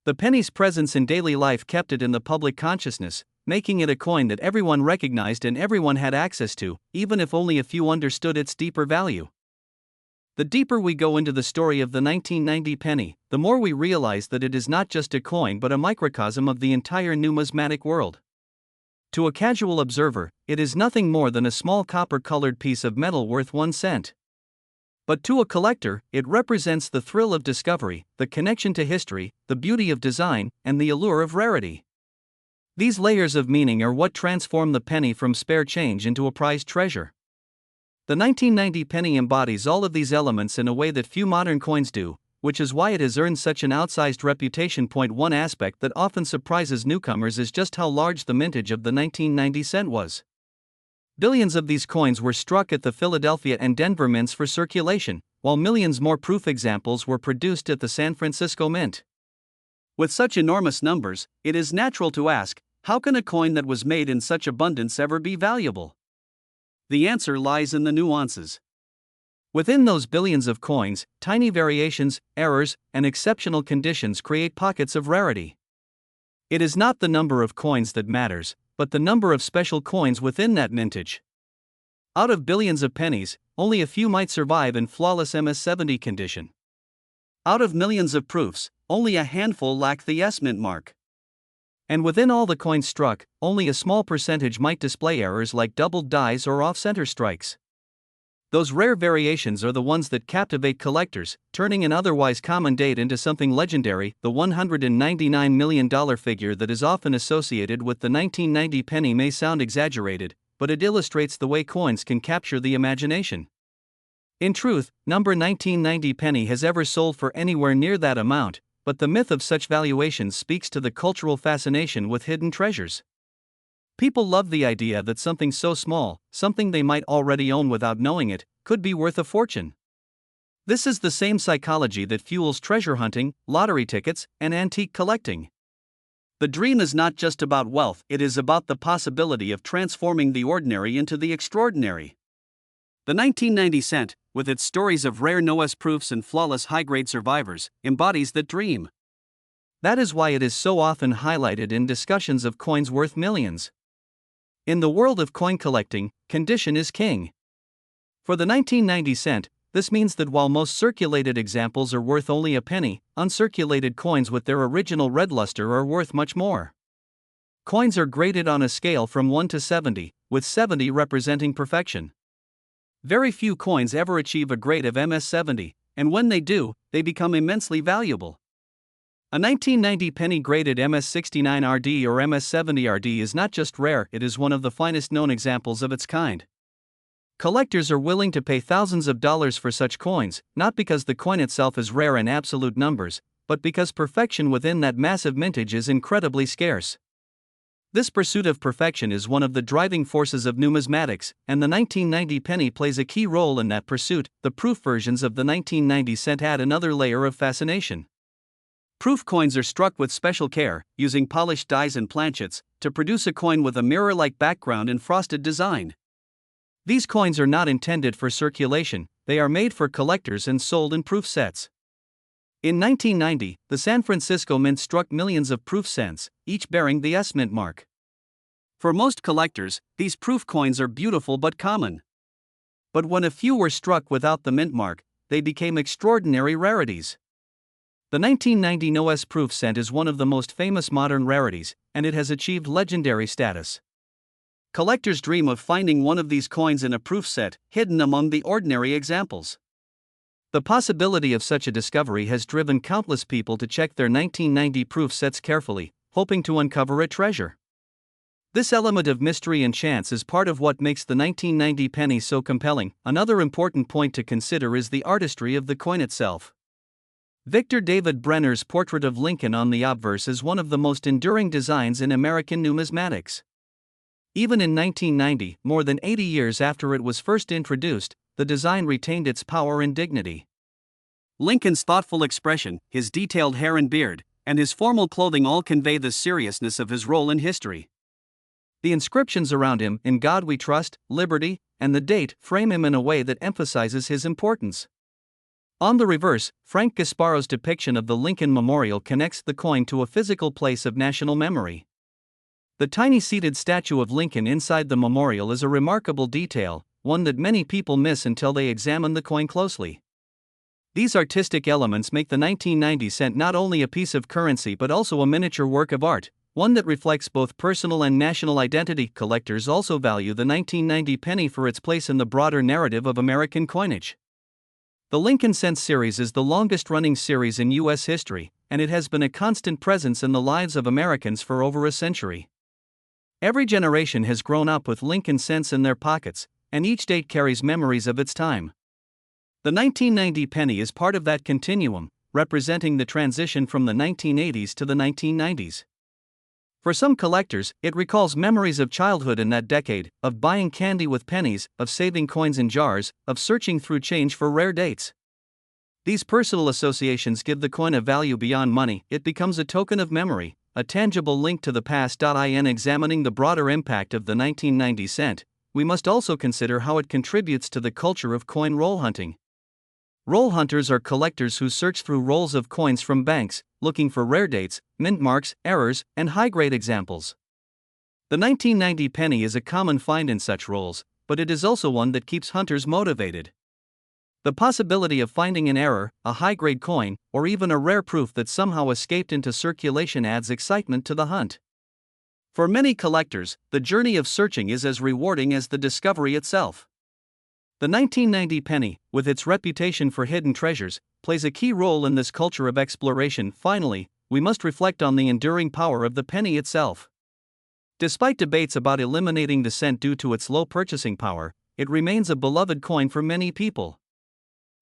The penny's presence in daily life kept it in the public consciousness, making it a coin that everyone recognized and everyone had access to, even if only a few understood its deeper value. The deeper we go into the story of the 1990 penny, the more we realize that it is not just a coin but a microcosm of the entire numismatic world. To a casual observer, it is nothing more than a small copper-colored piece of metal worth 1 cent. But to a collector, it represents the thrill of discovery, the connection to history, the beauty of design, and the allure of rarity. These layers of meaning are what transform the penny from spare change into a prized treasure. The 1990 penny embodies all of these elements in a way that few modern coins do, which is why it has earned such an outsized reputation. One aspect that often surprises newcomers is just how large the mintage of the 1990 cent was. Billions of these coins were struck at the Philadelphia and Denver mints for circulation, while millions more proof examples were produced at the San Francisco Mint. With such enormous numbers, it is natural to ask, how can a coin that was made in such abundance ever be valuable? The answer lies in the nuances. Within those billions of coins, tiny variations, errors, and exceptional conditions create pockets of rarity. It is not the number of coins that matters, but the number of special coins within that mintage. Out of billions of pennies, only a few might survive in flawless MS-70 condition. Out of millions of proofs, only a handful lack the S-mint mark. And within all the coins struck, only a small percentage might display errors like doubled dies or off-center strikes. Those rare variations are the ones that captivate collectors, turning an otherwise common date into something legendary. The $199 million figure that is often associated with the 1990 penny may sound exaggerated, but it illustrates the way coins can capture the imagination. In truth, number 1990 penny has ever sold for anywhere near that amount, but the myth of such valuations speaks to the cultural fascination with hidden treasures. People love the idea that something so small, something they might already own without knowing it, could be worth a fortune. This is the same psychology that fuels treasure hunting, lottery tickets, and antique collecting. The dream is not just about wealth, it is about the possibility of transforming the ordinary into the extraordinary. The 1990 cent, with its stories of rare no-S proofs and flawless high-grade survivors, embodies that dream. That is why it is so often highlighted in discussions of coins worth millions. In the world of coin collecting, condition is king. For the 1990 cent, this means that while most circulated examples are worth only a penny, uncirculated coins with their original red luster are worth much more. Coins are graded on a scale from 1 to 70, with 70 representing perfection. Very few coins ever achieve a grade of MS-70, and when they do, they become immensely valuable. A 1990 penny graded MS-69RD or MS-70RD is not just rare, it is one of the finest known examples of its kind. Collectors are willing to pay thousands of dollars for such coins, not because the coin itself is rare in absolute numbers, but because perfection within that massive mintage is incredibly scarce. This pursuit of perfection is one of the driving forces of numismatics, and the 1990 penny plays a key role in that pursuit. The proof versions of the 1990 cent add another layer of fascination. Proof coins are struck with special care, using polished dies and planchets, to produce a coin with a mirror-like background and frosted design. These coins are not intended for circulation, they are made for collectors and sold in proof sets. In 1990, the San Francisco Mint struck millions of proof cents, each bearing the S Mint mark. For most collectors, these proof coins are beautiful but common. But when a few were struck without the mint mark, they became extraordinary rarities. The 1990 No-S proof cent is one of the most famous modern rarities, and it has achieved legendary status. Collectors dream of finding one of these coins in a proof set, hidden among the ordinary examples. The possibility of such a discovery has driven countless people to check their 1990 proof sets carefully, hoping to uncover a treasure. This element of mystery and chance is part of what makes the 1990 penny so compelling. Another important point to consider is the artistry of the coin itself. Victor David Brenner's portrait of Lincoln on the obverse is one of the most enduring designs in American numismatics. Even in 1990, more than 80 years after it was first introduced, the design retained its power and dignity. Lincoln's thoughtful expression, his detailed hair and beard, and his formal clothing all convey the seriousness of his role in history. The inscriptions around him, "In God We Trust," "Liberty," and the date, frame him in a way that emphasizes his importance. On the reverse, Frank Gasparo's depiction of the Lincoln Memorial connects the coin to a physical place of national memory. The tiny seated statue of Lincoln inside the memorial is a remarkable detail, one that many people miss until they examine the coin closely. These artistic elements make the 1990 cent not only a piece of currency but also a miniature work of art, one that reflects both personal and national identity. Collectors also value the 1990 penny for its place in the broader narrative of American coinage. The Lincoln Cent series is the longest-running series in U.S. history, and it has been a constant presence in the lives of Americans for over a century. Every generation has grown up with Lincoln cents in their pockets, and each date carries memories of its time. The 1990 penny is part of that continuum, representing the transition from the 1980s to the 1990s. For some collectors, it recalls memories of childhood in that decade, of buying candy with pennies, of saving coins in jars, of searching through change for rare dates. These personal associations give the coin a value beyond money. It becomes a token of memory, a tangible link to the past. In examining the broader impact of the 1990 cent, we must also consider how it contributes to the culture of coin roll hunting. Roll hunters are collectors who search through rolls of coins from banks, looking for rare dates, mint marks, errors, and high-grade examples. The 1990 penny is a common find in such rolls, but it is also one that keeps hunters motivated. The possibility of finding an error, a high-grade coin, or even a rare proof that somehow escaped into circulation adds excitement to the hunt. For many collectors, the journey of searching is as rewarding as the discovery itself. The 1990 penny, with its reputation for hidden treasures, plays a key role in this culture of exploration. Finally, we must reflect on the enduring power of the penny itself. Despite debates about eliminating the cent due to its low purchasing power, it remains a beloved coin for many people.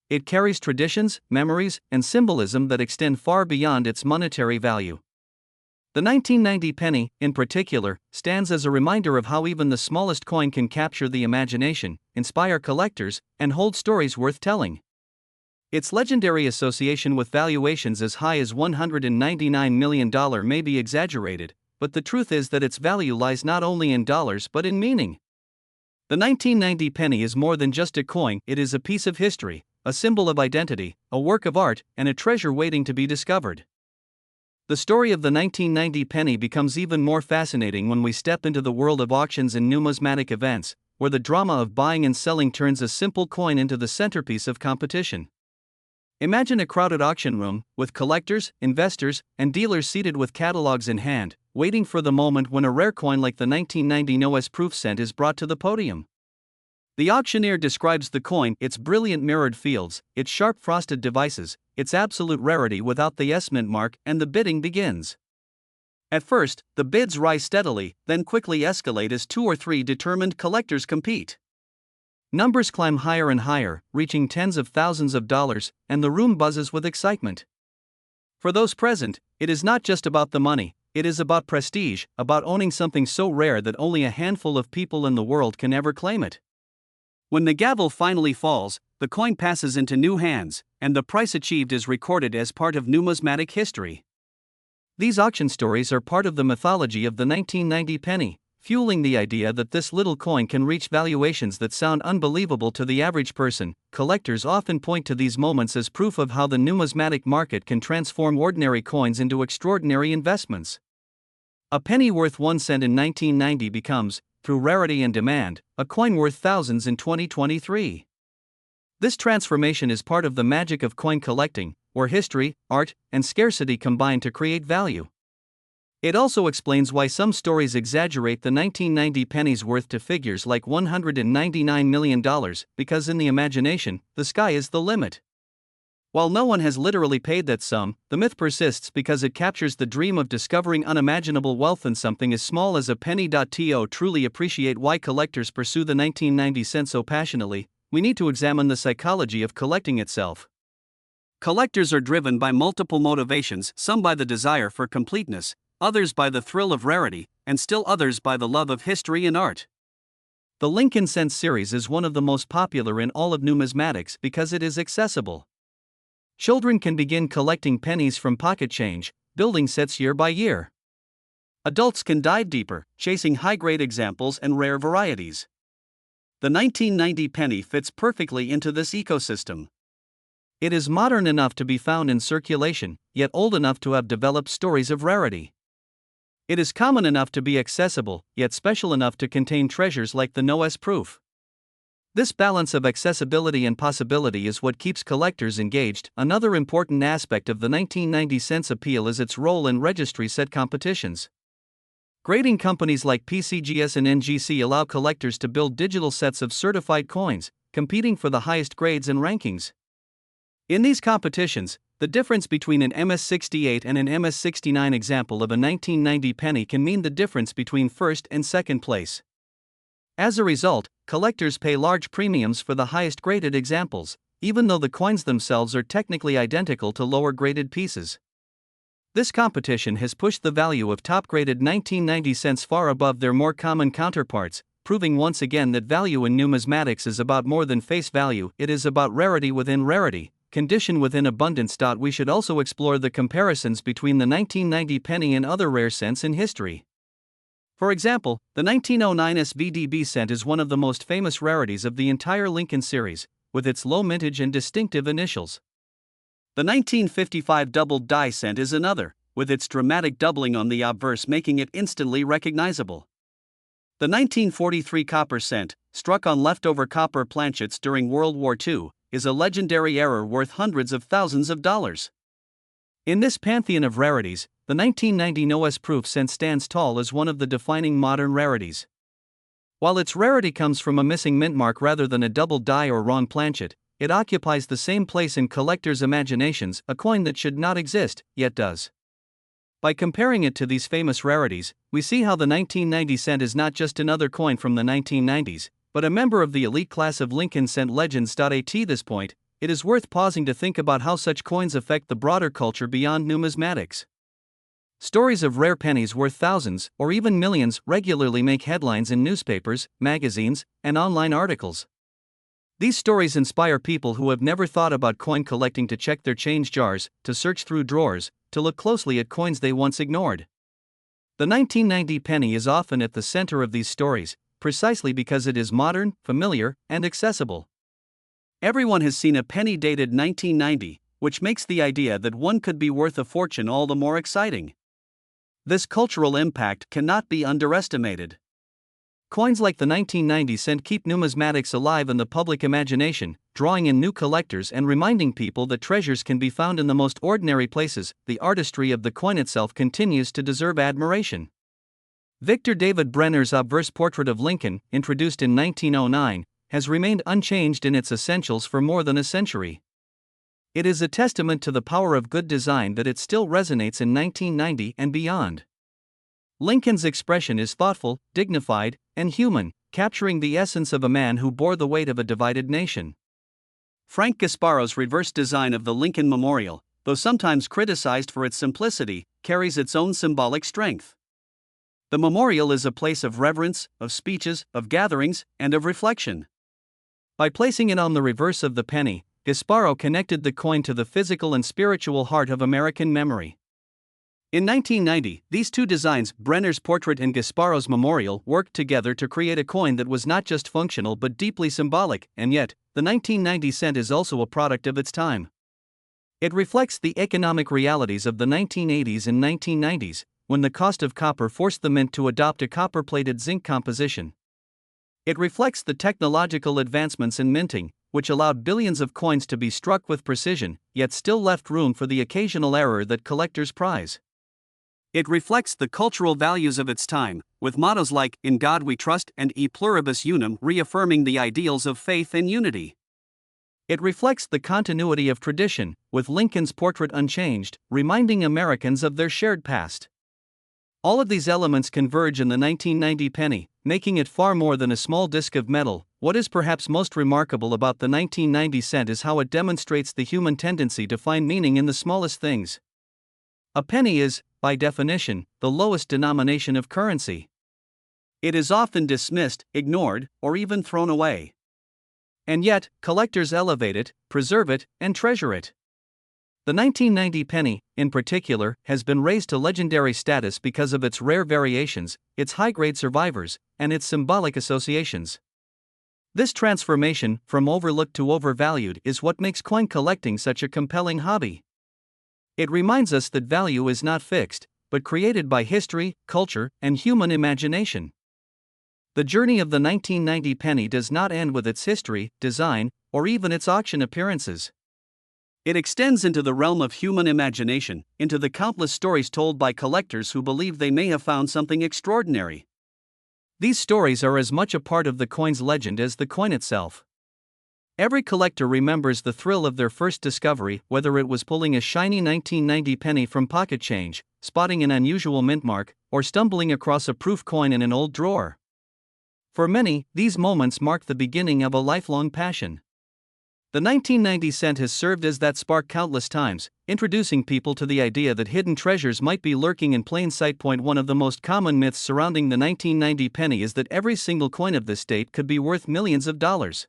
It carries traditions, memories, and symbolism that extend far beyond its monetary value. The 1990 penny, in particular, stands as a reminder of how even the smallest coin can capture the imagination, inspire collectors, and hold stories worth telling. Its legendary association with valuations as high as $199 million may be exaggerated, but the truth is that its value lies not only in dollars but in meaning. The 1990 penny is more than just a coin, it is a piece of history, a symbol of identity, a work of art, and a treasure waiting to be discovered. The story of the 1990 penny becomes even more fascinating when we step into the world of auctions and numismatic events, where the drama of buying and selling turns a simple coin into the centerpiece of competition. Imagine a crowded auction room, with collectors, investors, and dealers seated with catalogs in hand, waiting for the moment when a rare coin like the 1990 No-S proof cent is brought to the podium. The auctioneer describes the coin, its brilliant mirrored fields, its sharp frosted devices, its absolute rarity without the S Mint mark, and the bidding begins. At first, the bids rise steadily, then quickly escalate as two or three determined collectors compete. Numbers climb higher and higher, reaching tens of thousands of dollars, and the room buzzes with excitement. For those present, it is not just about the money, it is about prestige, about owning something so rare that only a handful of people in the world can ever claim it. When the gavel finally falls, the coin passes into new hands, and the price achieved is recorded as part of numismatic history. These auction stories are part of the mythology of the 1990 penny, fueling the idea that this little coin can reach valuations that sound unbelievable to the average person. Collectors often point to these moments as proof of how the numismatic market can transform ordinary coins into extraordinary investments. A penny worth 1 cent in 1990 becomes, through rarity and demand, a coin worth thousands in 2023. This transformation is part of the magic of coin collecting, where history, art, and scarcity combine to create value. It also explains why some stories exaggerate the 1990 penny's worth to figures like $199 million, because in the imagination, the sky is the limit. While no one has literally paid that sum, the myth persists because it captures the dream of discovering unimaginable wealth in something as small as a penny. To truly appreciate why collectors pursue the 1990 cent so passionately, we need to examine the psychology of collecting itself. Collectors are driven by multiple motivations, some by the desire for completeness, others by the thrill of rarity, and still others by the love of history and art. The Lincoln Cent series is one of the most popular in all of numismatics because it is accessible. Children can begin collecting pennies from pocket change, building sets year by year. Adults can dive deeper, chasing high-grade examples and rare varieties. The 1990 penny fits perfectly into this ecosystem. It is modern enough to be found in circulation, yet old enough to have developed stories of rarity. It is common enough to be accessible, yet special enough to contain treasures like the Noah's proof. This balance of accessibility and possibility is what keeps collectors engaged. Another important aspect of the 1990 cent's appeal is its role in registry set competitions. Grading companies like PCGS and NGC allow collectors to build digital sets of certified coins, competing for the highest grades and rankings. In these competitions, the difference between an MS-68 and an MS-69 example of a 1990 penny can mean the difference between first and second place. As a result, collectors pay large premiums for the highest graded examples, even though the coins themselves are technically identical to lower graded pieces. This competition has pushed the value of top-graded 1990 cents far above their more common counterparts, proving once again that value in numismatics is about more than face value. It is about rarity within rarity, condition within abundance. We should also explore the comparisons between the 1990 penny and other rare cents in history. For example, the 1909 SVDB cent is one of the most famous rarities of the entire Lincoln series, with its low mintage and distinctive initials. The 1955 doubled die cent is another, with its dramatic doubling on the obverse making it instantly recognizable. The 1943 copper cent, struck on leftover copper planchets during World War II, is a legendary error worth hundreds of thousands of dollars. In this pantheon of rarities, the 1990 Noah's proof cent stands tall as one of the defining modern rarities. While its rarity comes from a missing mint mark rather than a double die or wrong planchet, it occupies the same place in collectors' imaginations, a coin that should not exist, yet does. By comparing it to these famous rarities, we see how the 1990 cent is not just another coin from the 1990s, but a member of the elite class of Lincoln cent legends. At this point, it is worth pausing to think about how such coins affect the broader culture beyond numismatics. Stories of rare pennies worth thousands, or even millions, regularly make headlines in newspapers, magazines, and online articles. These stories inspire people who have never thought about coin collecting to check their change jars, to search through drawers, to look closely at coins they once ignored. The 1990 penny is often at the center of these stories, precisely because it is modern, familiar, and accessible. Everyone has seen a penny dated 1990, which makes the idea that one could be worth a fortune all the more exciting. This cultural impact cannot be underestimated. Coins like the 1990 cent keep numismatics alive in the public imagination, drawing in new collectors and reminding people that treasures can be found in the most ordinary places. The artistry of the coin itself continues to deserve admiration. Victor David Brenner's obverse portrait of Lincoln, introduced in 1909, has remained unchanged in its essentials for more than a century. It is a testament to the power of good design that it still resonates in 1990 and beyond. Lincoln's expression is thoughtful, dignified, and human, capturing the essence of a man who bore the weight of a divided nation. Frank Gasparo's reverse design of the Lincoln Memorial, though sometimes criticized for its simplicity, carries its own symbolic strength. The memorial is a place of reverence, of speeches, of gatherings, and of reflection. By placing it on the reverse of the penny, Gasparo connected the coin to the physical and spiritual heart of American memory. In 1990, these two designs, Brenner's portrait and Gasparo's memorial, worked together to create a coin that was not just functional but deeply symbolic, and yet, the 1990 cent is also a product of its time. It reflects the economic realities of the 1980s and 1990s, when the cost of copper forced the mint to adopt a copper-plated zinc composition. It reflects the technological advancements in minting, which allowed billions of coins to be struck with precision, yet still left room for the occasional error that collectors prize. It reflects the cultural values of its time, with mottos like, "In God we trust" and "E pluribus unum" reaffirming the ideals of faith and unity. It reflects the continuity of tradition, with Lincoln's portrait unchanged, reminding Americans of their shared past. All of these elements converge in the 1990 penny, making it far more than a small disc of metal. What is perhaps most remarkable about the 1990 cent is how it demonstrates the human tendency to find meaning in the smallest things. A penny is, by definition, the lowest denomination of currency. It is often dismissed, ignored, or even thrown away. And yet, collectors elevate it, preserve it, and treasure it. The 1990 penny, in particular, has been raised to legendary status because of its rare variations, its high-grade survivors, and its symbolic associations. This transformation, from overlooked to overvalued, is what makes coin collecting such a compelling hobby. It reminds us that value is not fixed, but created by history, culture, and human imagination. The journey of the 1990 penny does not end with its history, design, or even its auction appearances. It extends into the realm of human imagination, into the countless stories told by collectors who believe they may have found something extraordinary. These stories are as much a part of the coin's legend as the coin itself. Every collector remembers the thrill of their first discovery, whether it was pulling a shiny 1990 penny from pocket change, spotting an unusual mint mark, or stumbling across a proof coin in an old drawer. For many, these moments mark the beginning of a lifelong passion. The 1990 cent has served as that spark countless times, introducing people to the idea that hidden treasures might be lurking in plain sight. One of the most common myths surrounding the 1990 penny is that every single coin of this date could be worth millions of dollars.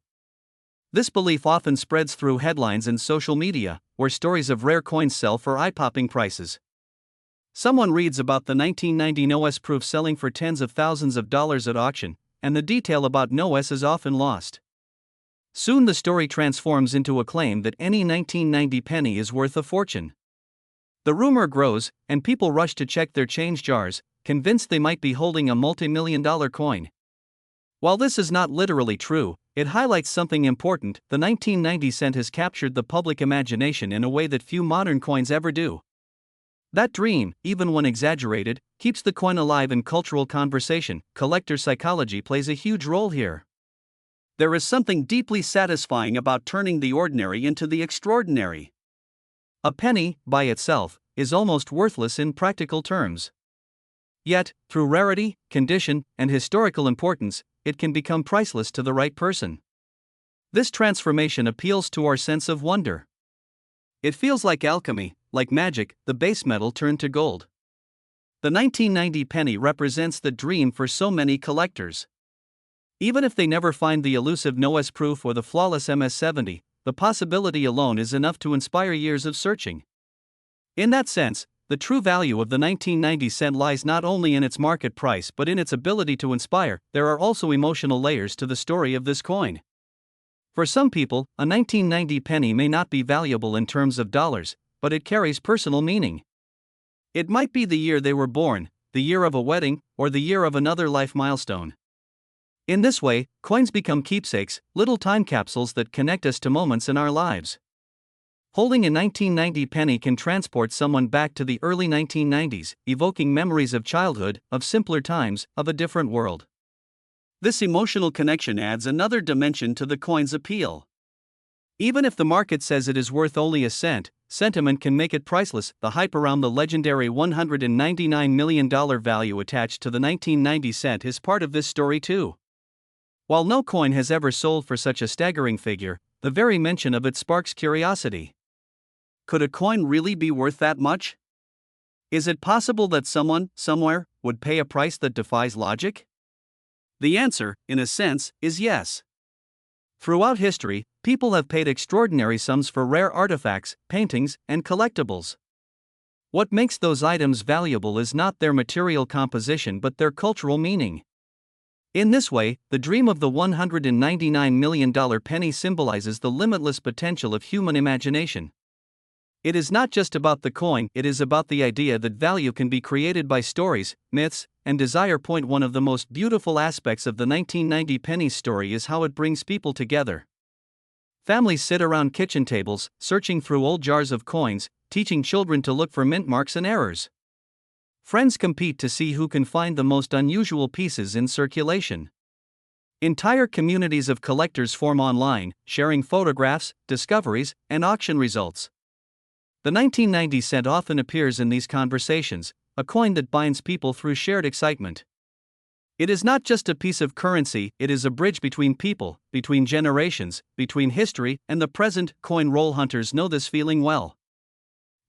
This belief often spreads through headlines and social media, where stories of rare coins sell for eye-popping prices. Someone reads about the 1990 NOS proof selling for tens of thousands of dollars at auction, and the detail about NOS is often lost. Soon the story transforms into a claim that any 1990 penny is worth a fortune. The rumor grows, and people rush to check their change jars, convinced they might be holding a multi-million-dollar coin. While this is not literally true, it highlights something important. The 1990 cent has captured the public imagination in a way that few modern coins ever do. That dream, even when exaggerated, keeps the coin alive in cultural conversation. Collector psychology plays a huge role here. There is something deeply satisfying about turning the ordinary into the extraordinary. A penny, by itself, is almost worthless in practical terms. Yet, through rarity, condition, and historical importance, it can become priceless to the right person. This transformation appeals to our sense of wonder. It feels like alchemy, like magic, the base metal turned to gold. The 1990 penny represents the dream for so many collectors. Even if they never find the elusive NOS proof or the flawless MS-70, the possibility alone is enough to inspire years of searching. In that sense, the true value of the 1990 cent lies not only in its market price but in its ability to inspire. There are also emotional layers to the story of this coin. For some people, a 1990 penny may not be valuable in terms of dollars, but it carries personal meaning. It might be the year they were born, the year of a wedding, or the year of another life milestone. In this way, coins become keepsakes, little time capsules that connect us to moments in our lives. Holding a 1990 penny can transport someone back to the early 1990s, evoking memories of childhood, of simpler times, of a different world. This emotional connection adds another dimension to the coin's appeal. Even if the market says it is worth only a cent, sentiment can make it priceless. The hype around the legendary $199 million value attached to the 1990 cent is part of this story too. While no coin has ever sold for such a staggering figure, the very mention of it sparks curiosity. Could a coin really be worth that much? Is it possible that someone, somewhere, would pay a price that defies logic? The answer, in a sense, is yes. Throughout history, people have paid extraordinary sums for rare artifacts, paintings, and collectibles. What makes those items valuable is not their material composition but their cultural meaning. In this way, the dream of the $199 million penny symbolizes the limitless potential of human imagination. It is not just about the coin, it is about the idea that value can be created by stories, myths, and desire. One of the most beautiful aspects of the 1990 penny story is how it brings people together. Families sit around kitchen tables, searching through old jars of coins, teaching children to look for mint marks and errors. Friends compete to see who can find the most unusual pieces in circulation. Entire communities of collectors form online, sharing photographs, discoveries, and auction results. The 1990 cent often appears in these conversations, a coin that binds people through shared excitement. It is not just a piece of currency, it is a bridge between people, between generations, between history and the present. Coin roll hunters know this feeling well.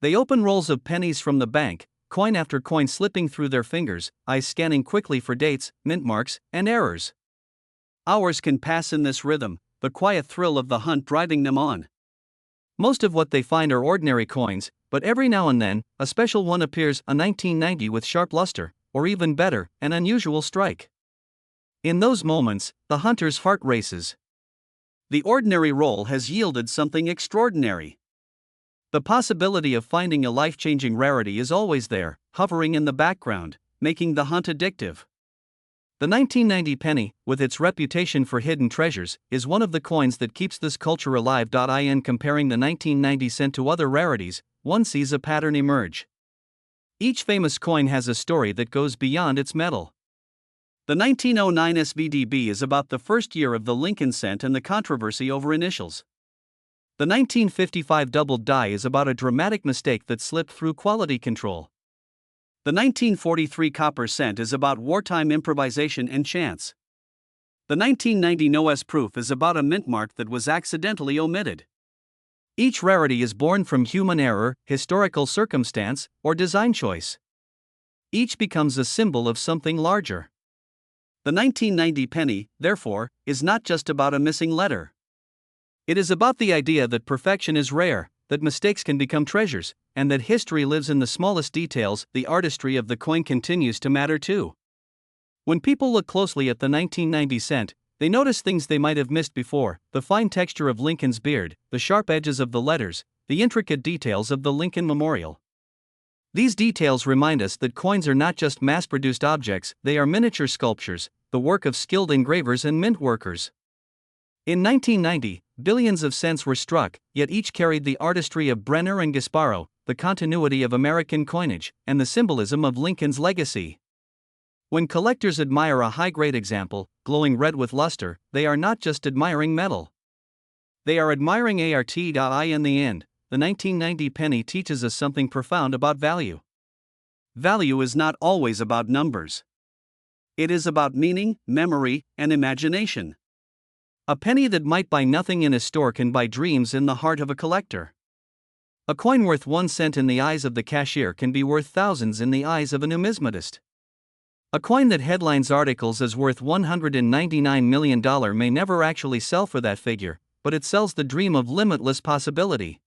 They open rolls of pennies from the bank, coin after coin slipping through their fingers, eyes scanning quickly for dates, mint marks, and errors. Hours can pass in this rhythm, the quiet thrill of the hunt driving them on. Most of what they find are ordinary coins, but every now and then, a special one appears, a 1990 with sharp luster, or even better, an unusual strike. In those moments, the hunter's heart races. The ordinary roll has yielded something extraordinary. The possibility of finding a life-changing rarity is always there, hovering in the background, making the hunt addictive. The 1990 penny, with its reputation for hidden treasures, is one of the coins that keeps this culture alive. In comparing the 1990 cent to other rarities, one sees a pattern emerge. Each famous coin has a story that goes beyond its metal. The 1909 SVDB is about the first year of the Lincoln cent and the controversy over initials. The 1955 doubled die is about a dramatic mistake that slipped through quality control. The 1943 copper cent is about wartime improvisation and chance. The 1990 NOS proof is about a mint mark that was accidentally omitted. Each rarity is born from human error, historical circumstance, or design choice. Each becomes a symbol of something larger. The 1990 penny, therefore, is not just about a missing letter. It is about the idea that perfection is rare, that mistakes can become treasures, and that history lives in the smallest details. The artistry of the coin continues to matter too. When people look closely at the 1990 cent, they notice things they might have missed before: the fine texture of Lincoln's beard, the sharp edges of the letters, the intricate details of the Lincoln Memorial. These details remind us that coins are not just mass-produced objects, they are miniature sculptures, the work of skilled engravers and mint workers. In 1990, billions of cents were struck, yet each carried the artistry of Brenner and Gasparo, the continuity of American coinage, and the symbolism of Lincoln's legacy. When collectors admire a high-grade example, glowing red with luster, they are not just admiring metal. They are admiring art. In the end, the 1990 penny teaches us something profound about value. Value is not always about numbers. It is about meaning, memory, and imagination. A penny that might buy nothing in a store can buy dreams in the heart of a collector. A coin worth 1 cent in the eyes of the cashier can be worth thousands in the eyes of a numismatist. A coin that headlines articles as worth $199 million may never actually sell for that figure, but it sells the dream of limitless possibility.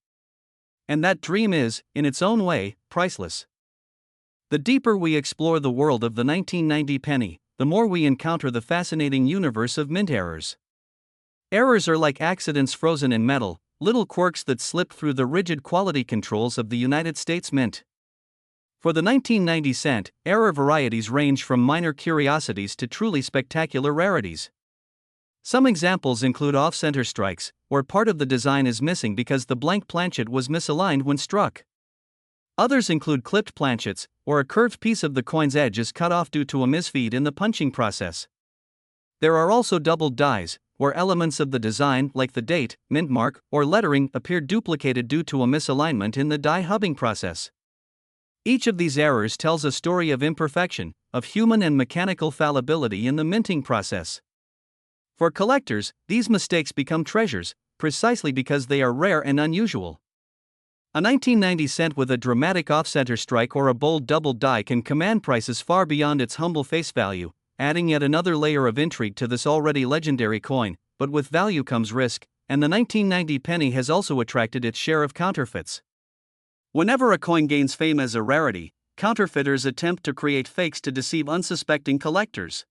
And that dream is, in its own way, priceless. The deeper we explore the world of the 1990 penny, the more we encounter the fascinating universe of mint errors. Errors are like accidents frozen in metal, little quirks that slip through the rigid quality controls of the United States Mint. For the 1990 cent, error varieties range from minor curiosities to truly spectacular rarities. Some examples include off-center strikes, where part of the design is missing because the blank planchet was misaligned when struck. Others include clipped planchets, or a curved piece of the coin's edge is cut off due to a misfeed in the punching process. There are also doubled dies, where elements of the design, like the date, mint mark, or lettering, appear duplicated due to a misalignment in the die hubbing process. Each of these errors tells a story of imperfection, of human and mechanical fallibility in the minting process. For collectors, these mistakes become treasures, precisely because they are rare and unusual. A 1990 cent with a dramatic off-center strike or a bold double die can command prices far beyond its humble face value, adding yet another layer of intrigue to this already legendary coin. But with value comes risk, and the 1990 penny has also attracted its share of counterfeits. Whenever a coin gains fame as a rarity, counterfeiters attempt to create fakes to deceive unsuspecting collectors.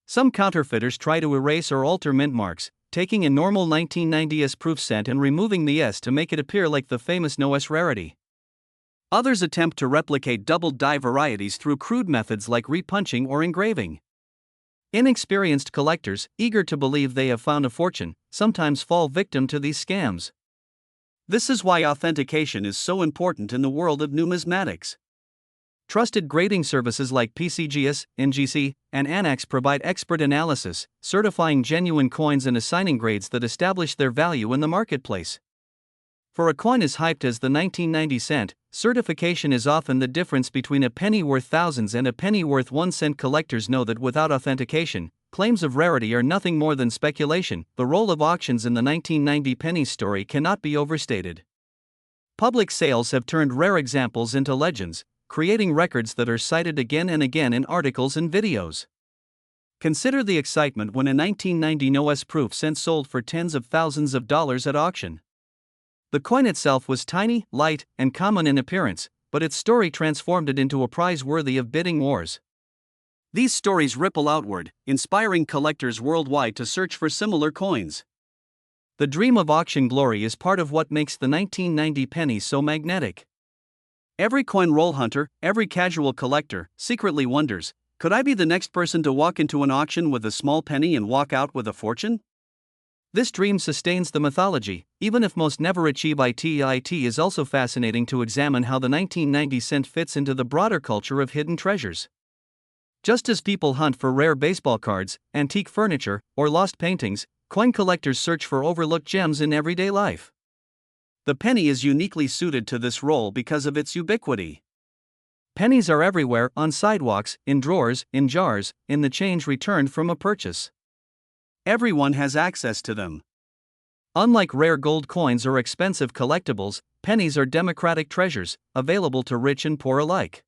Some counterfeiters try to erase or alter mint marks, taking a normal 1990s proof cent and removing the S to make it appear like the famous no S rarity. Others attempt to replicate double die varieties through crude methods like repunching or engraving. Inexperienced collectors, eager to believe they have found a fortune, sometimes fall victim to these scams. This is why authentication is so important in the world of numismatics. Trusted grading services like PCGS, NGC, and Annex provide expert analysis, certifying genuine coins and assigning grades that establish their value in the marketplace. For a coin as hyped as the 1990 cent, certification is often the difference between a penny worth thousands and a penny worth 1 cent. Collectors know that without authentication, claims of rarity are nothing more than speculation. The role of auctions in the 1990 pennies story cannot be overstated. Public sales have turned rare examples into legends, creating records that are cited again and again in articles and videos. Consider the excitement when a 1990 no-S proof cent sold for tens of thousands of dollars at auction. The coin itself was tiny, light, and common in appearance, but its story transformed it into a prize worthy of bidding wars. These stories ripple outward, inspiring collectors worldwide to search for similar coins. The dream of auction glory is part of what makes the 1990 penny so magnetic. Every coin roll hunter, every casual collector, secretly wonders, could I be the next person to walk into an auction with a small penny and walk out with a fortune? This dream sustains the mythology, even if most never achieve it. It is also fascinating to examine how the 1990 cent fits into the broader culture of hidden treasures. Just as people hunt for rare baseball cards, antique furniture, or lost paintings, coin collectors search for overlooked gems in everyday life. The penny is uniquely suited to this role because of its ubiquity. Pennies are everywhere, on sidewalks, in drawers, in jars, in the change returned from a purchase. Everyone has access to them. Unlike rare gold coins or expensive collectibles, pennies are democratic treasures, available to rich and poor alike.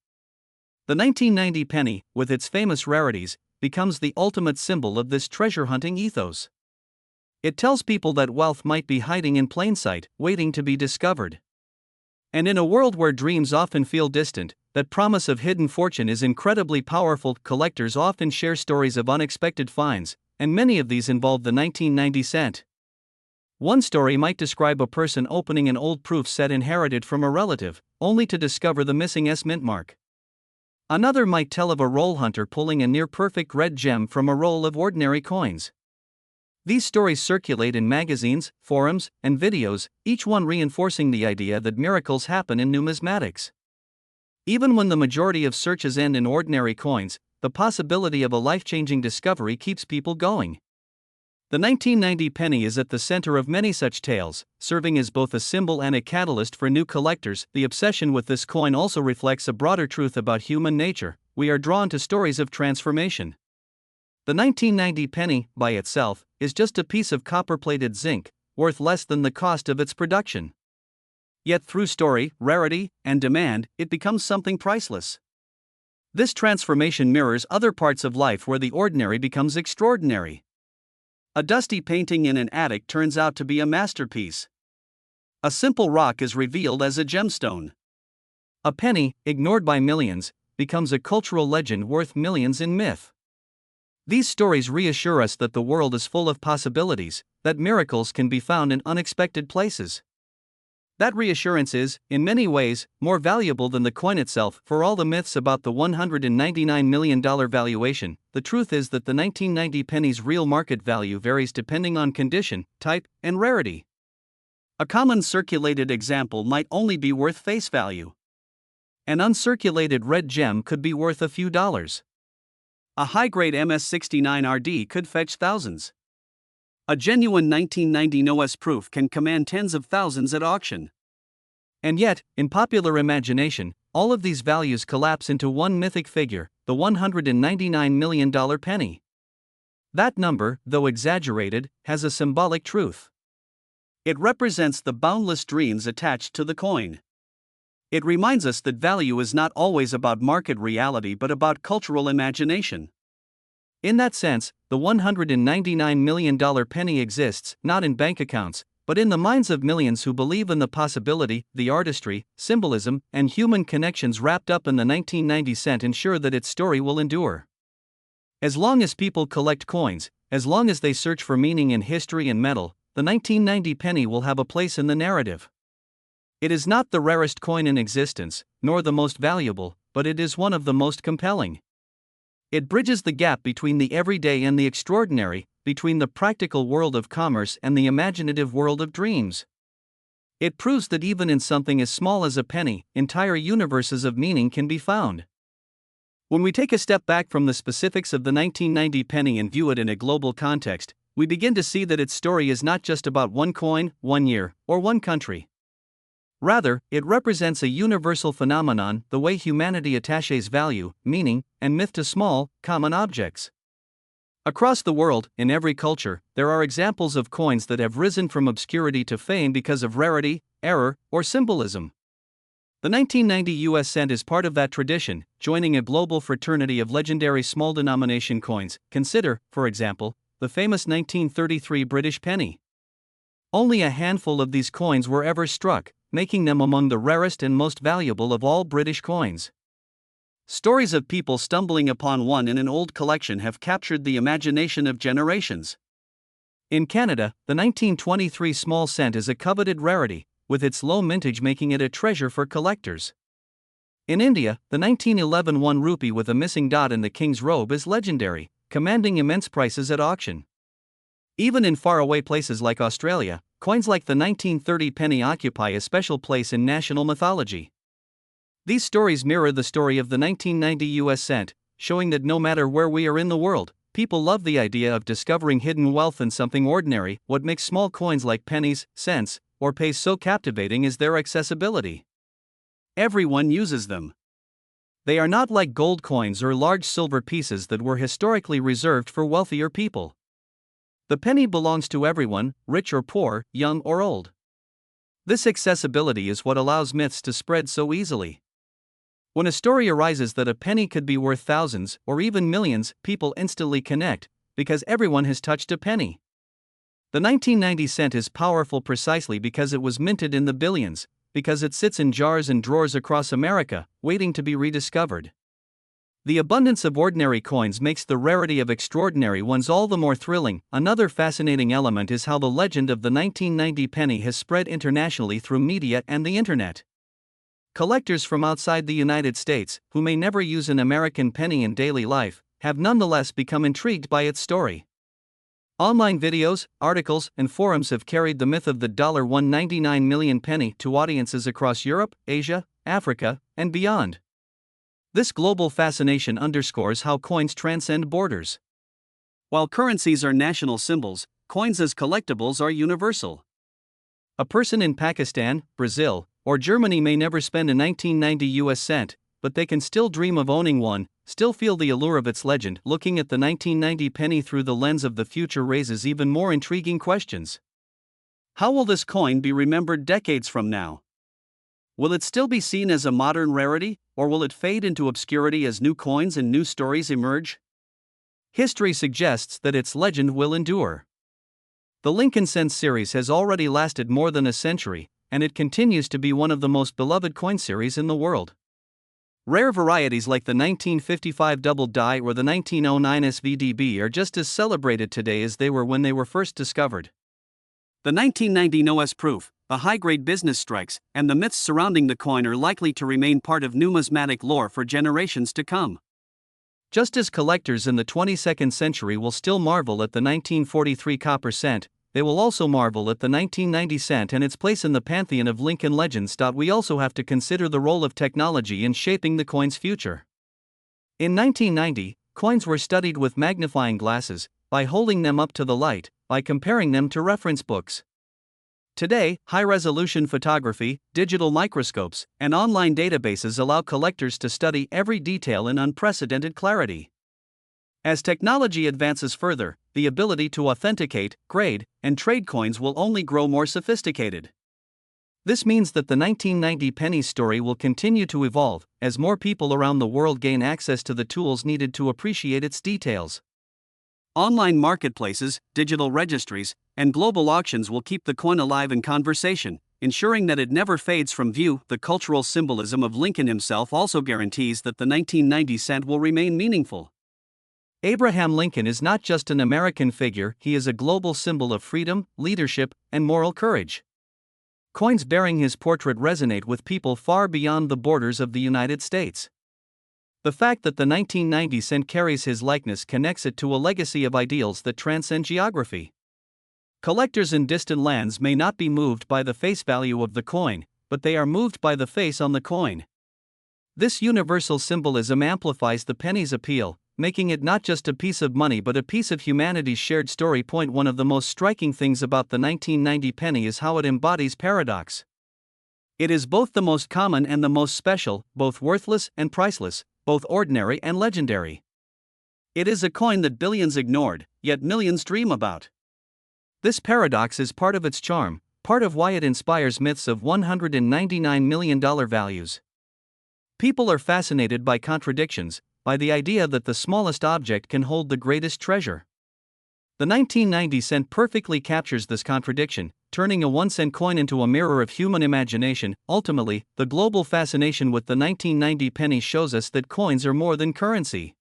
The 1990 penny, with its famous rarities, becomes the ultimate symbol of this treasure hunting ethos. It tells people that wealth might be hiding in plain sight, waiting to be discovered. And in a world where dreams often feel distant, that promise of hidden fortune is incredibly powerful. Collectors often share stories of unexpected finds, and many of these involve the 1990 cent. One story might describe a person opening an old proof set inherited from a relative, only to discover the missing S mint mark. Another might tell of a roll hunter pulling a near-perfect red gem from a roll of ordinary coins. These stories circulate in magazines, forums, and videos, each one reinforcing the idea that miracles happen in numismatics. Even when the majority of searches end in ordinary coins, the possibility of a life-changing discovery keeps people going. The 1990 penny is at the center of many such tales, serving as both a symbol and a catalyst for new collectors. The obsession with this coin also reflects a broader truth about human nature. We are drawn to stories of transformation. The 1990 penny, by itself, is just a piece of copper-plated zinc, worth less than the cost of its production. Yet through story, rarity, and demand, it becomes something priceless. This transformation mirrors other parts of life where the ordinary becomes extraordinary. A dusty painting in an attic turns out to be a masterpiece. A simple rock is revealed as a gemstone. A penny, ignored by millions, becomes a cultural legend worth millions in myth. These stories reassure us that the world is full of possibilities, that miracles can be found in unexpected places. That reassurance is, in many ways, more valuable than the coin itself. For all the myths about the $199 million valuation, the truth is that the 1990 penny's real market value varies depending on condition, type, and rarity. A common circulated example might only be worth face value. An uncirculated red gem could be worth a few dollars. A high-grade MS69RD could fetch thousands. A genuine 1990 no-S proof can command tens of thousands at auction. And yet, in popular imagination, all of these values collapse into one mythic figure, the $199 million penny. That number, though exaggerated, has a symbolic truth. It represents the boundless dreams attached to the coin. It reminds us that value is not always about market reality but about cultural imagination. In that sense, the $199 million penny exists not in bank accounts, but in the minds of millions who believe in the possibility, the artistry, symbolism, and human connections wrapped up in the 1990 cent ensure that its story will endure. As long as people collect coins, as long as they search for meaning in history and metal, the 1990 penny will have a place in the narrative. It is not the rarest coin in existence, nor the most valuable, but it is one of the most compelling. It bridges the gap between the everyday and the extraordinary, between the practical world of commerce and the imaginative world of dreams. It proves that even in something as small as a penny, entire universes of meaning can be found. When we take a step back from the specifics of the 1990 penny and view it in a global context, we begin to see that its story is not just about one coin, one year, or one country. Rather, it represents a universal phenomenon, the way humanity attaches value, meaning, and myth to small, common objects. Across the world, in every culture, there are examples of coins that have risen from obscurity to fame because of rarity, error, or symbolism. The 1990 US cent is part of that tradition, joining a global fraternity of legendary small denomination coins. Consider, for example, the famous 1933 British penny. Only a handful of these coins were ever struck, making them among the rarest and most valuable of all British coins. Stories of people stumbling upon one in an old collection have captured the imagination of generations. In Canada, the 1923 small cent is a coveted rarity, with its low mintage making it a treasure for collectors. In India, the 1911 1 rupee with a missing dot in the king's robe is legendary, commanding immense prices at auction. Even in faraway places like Australia, coins like the 1930 penny occupy a special place in national mythology. These stories mirror the story of the 1990 US cent, showing that no matter where we are in the world, people love the idea of discovering hidden wealth in something ordinary. What makes small coins like pennies, cents, or pays so captivating is their accessibility. Everyone uses them. They are not like gold coins or large silver pieces that were historically reserved for wealthier people. The penny belongs to everyone, rich or poor, young or old. This accessibility is what allows myths to spread so easily. When a story arises that a penny could be worth thousands or even millions, people instantly connect, because everyone has touched a penny. The 1990 cent is powerful precisely because it was minted in the billions, because it sits in jars and drawers across America, waiting to be rediscovered. The abundance of ordinary coins makes the rarity of extraordinary ones all the more thrilling. Another fascinating element is how the legend of the 1990 penny has spread internationally through media and the internet. Collectors from outside the United States, who may never use an American penny in daily life, have nonetheless become intrigued by its story. Online videos, articles, and forums have carried the myth of the $199 million penny to audiences across Europe, Asia, Africa, and beyond. This global fascination underscores how coins transcend borders. While currencies are national symbols, coins as collectibles are universal. A person in Pakistan, Brazil, or Germany may never spend a 1990 US cent, but they can still dream of owning one, still feel the allure of its legend. Looking at the 1990 penny through the lens of the future raises even more intriguing questions. How will this coin be remembered decades from now? Will it still be seen as a modern rarity, or will it fade into obscurity as new coins and new stories emerge? History suggests that its legend will endure. The Lincoln Cent series has already lasted more than a century, and it continues to be one of the most beloved coin series in the world. Rare varieties like the 1955 double die or the 1909 SVDB are just as celebrated today as they were when they were first discovered. The 1990 NOS proof, the high-grade business strikes, and the myths surrounding the coin are likely to remain part of numismatic lore for generations to come. Just as collectors in the 22nd century will still marvel at the 1943 copper cent, they will also marvel at the 1990 cent and its place in the pantheon of Lincoln legends. We also have to consider the role of technology in shaping the coin's future. In 1990, coins were studied with magnifying glasses, by holding them up to the light, by comparing them to reference books. Today, high-resolution photography, digital microscopes, and online databases allow collectors to study every detail in unprecedented clarity. As technology advances further, the ability to authenticate, grade, and trade coins will only grow more sophisticated. This means that the 1990 penny story will continue to evolve, as more people around the world gain access to the tools needed to appreciate its details. Online marketplaces, digital registries, and global auctions will keep the coin alive in conversation, ensuring that it never fades from view. The cultural symbolism of Lincoln himself also guarantees that the 1990 cent will remain meaningful. Abraham Lincoln is not just an American figure, he is a global symbol of freedom, leadership, and moral courage. Coins bearing his portrait resonate with people far beyond the borders of the United States. The fact that the 1990 cent carries his likeness connects it to a legacy of ideals that transcend geography. Collectors in distant lands may not be moved by the face value of the coin, but they are moved by the face on the coin. This universal symbolism amplifies the penny's appeal, making it not just a piece of money but a piece of humanity's shared story. One of the most striking things about the 1990 penny is how it embodies paradox. It is both the most common and the most special, both worthless and priceless, both ordinary and legendary. It is a coin that billions ignored, yet millions dream about. This paradox is part of its charm, part of why it inspires myths of $199 million values. People are fascinated by contradictions, by the idea that the smallest object can hold the greatest treasure. The 1990 cent perfectly captures this contradiction, turning a 1-cent coin into a mirror of human imagination. Ultimately, the global fascination with the 1990 penny shows us that coins are more than currency.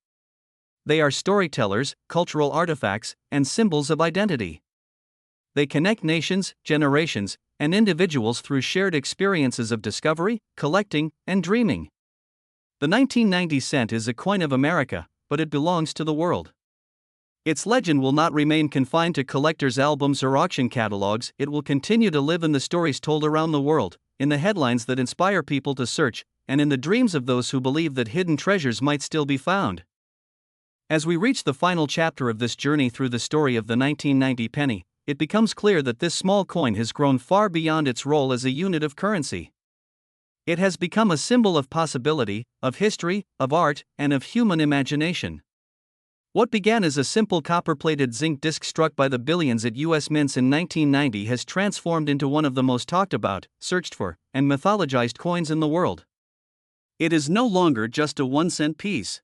They are storytellers, cultural artifacts, and symbols of identity. They connect nations, generations, and individuals through shared experiences of discovery, collecting, and dreaming. The 1990 cent is a coin of America, but it belongs to the world. Its legend will not remain confined to collectors' albums or auction catalogs. It will continue to live in the stories told around the world, in the headlines that inspire people to search, and in the dreams of those who believe that hidden treasures might still be found. As we reach the final chapter of this journey through the story of the 1990 penny, it becomes clear that this small coin has grown far beyond its role as a unit of currency. It has become a symbol of possibility, of history, of art, and of human imagination. What began as a simple copper-plated zinc disc struck by the billions at U.S. mints in 1990 has transformed into one of the most talked about, searched for, and mythologized coins in the world. It is no longer just a 1-cent piece.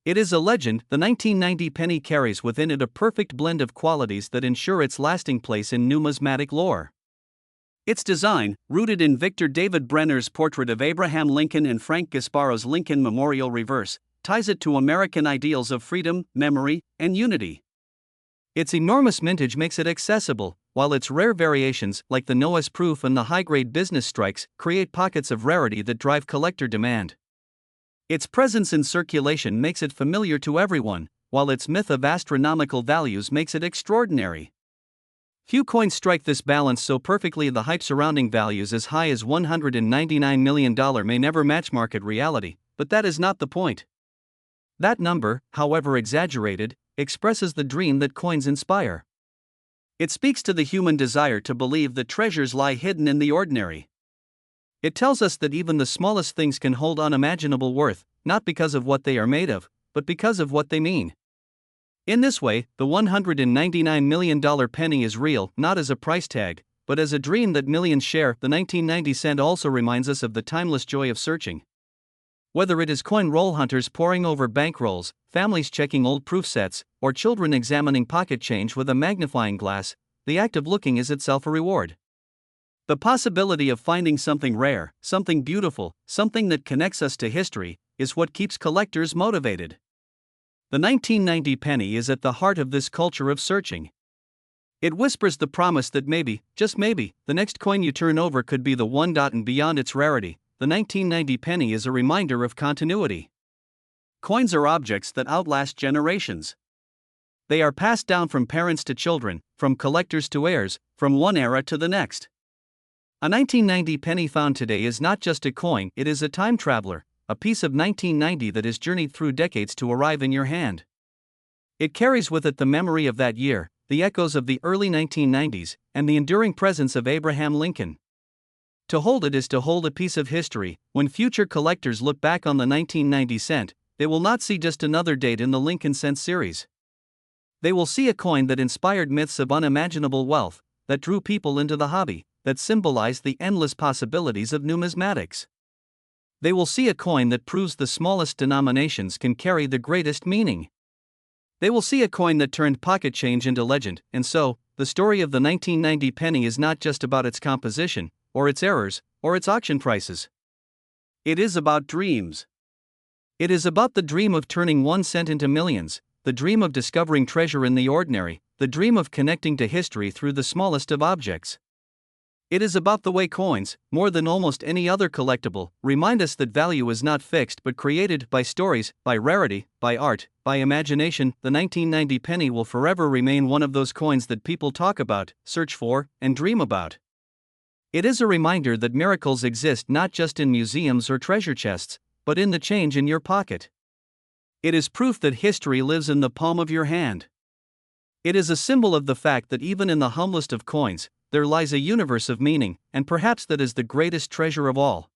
It is a legend. The 1990 penny carries within it a perfect blend of qualities that ensure its lasting place in numismatic lore. Its design, rooted in Victor David Brenner's portrait of Abraham Lincoln and Frank Gasparo's Lincoln Memorial reverse, ties it to American ideals of freedom, memory, and unity. Its enormous mintage makes it accessible, while its rare variations, like the Noah's proof and the high-grade business strikes, create pockets of rarity that drive collector demand. Its presence in circulation makes it familiar to everyone, while its myth of astronomical values makes it extraordinary. Few coins strike this balance so perfectly. The hype surrounding values as high as $199 million may never match market reality, but that is not the point. That number, however exaggerated, expresses the dream that coins inspire. It speaks to the human desire to believe that treasures lie hidden in the ordinary. It tells us that even the smallest things can hold unimaginable worth, not because of what they are made of, but because of what they mean. In this way, the $199 million penny is real, not as a price tag, but as a dream that millions share. The 1990 cent also reminds us of the timeless joy of searching. Whether it is coin roll hunters poring over bankrolls, families checking old proof sets, or children examining pocket change with a magnifying glass, the act of looking is itself a reward. The possibility of finding something rare, something beautiful, something that connects us to history, is what keeps collectors motivated. The 1990 penny is at the heart of this culture of searching. It whispers the promise that maybe, just maybe, the next coin you turn over could be the one. And beyond its rarity, the 1990 penny is a reminder of continuity. Coins are objects that outlast generations. They are passed down from parents to children, from collectors to heirs, from one era to the next. A 1990 penny found today is not just a coin, it is a time traveler, a piece of 1990 that has journeyed through decades to arrive in your hand. It carries with it the memory of that year, the echoes of the early 1990s, and the enduring presence of Abraham Lincoln. To hold it is to hold a piece of history. When future collectors look back on the 1990 cent, they will not see just another date in the Lincoln cent series. They will see a coin that inspired myths of unimaginable wealth, that drew people into the hobby, that symbolized the endless possibilities of numismatics. They will see a coin that proves the smallest denominations can carry the greatest meaning. They will see a coin that turned pocket change into legend, and so, the story of the 1990 penny is not just about its composition, or its errors, or its auction prices. It is about dreams. It is about the dream of turning 1 cent into millions, the dream of discovering treasure in the ordinary, the dream of connecting to history through the smallest of objects. It is about the way coins, more than almost any other collectible, remind us that value is not fixed but created by stories, by rarity, by art, by imagination. The 1990 penny will forever remain one of those coins that people talk about, search for, and dream about. It is a reminder that miracles exist not just in museums or treasure chests, but in the change in your pocket. It is proof that history lives in the palm of your hand. It is a symbol of the fact that even in the humblest of coins, there lies a universe of meaning, and perhaps that is the greatest treasure of all.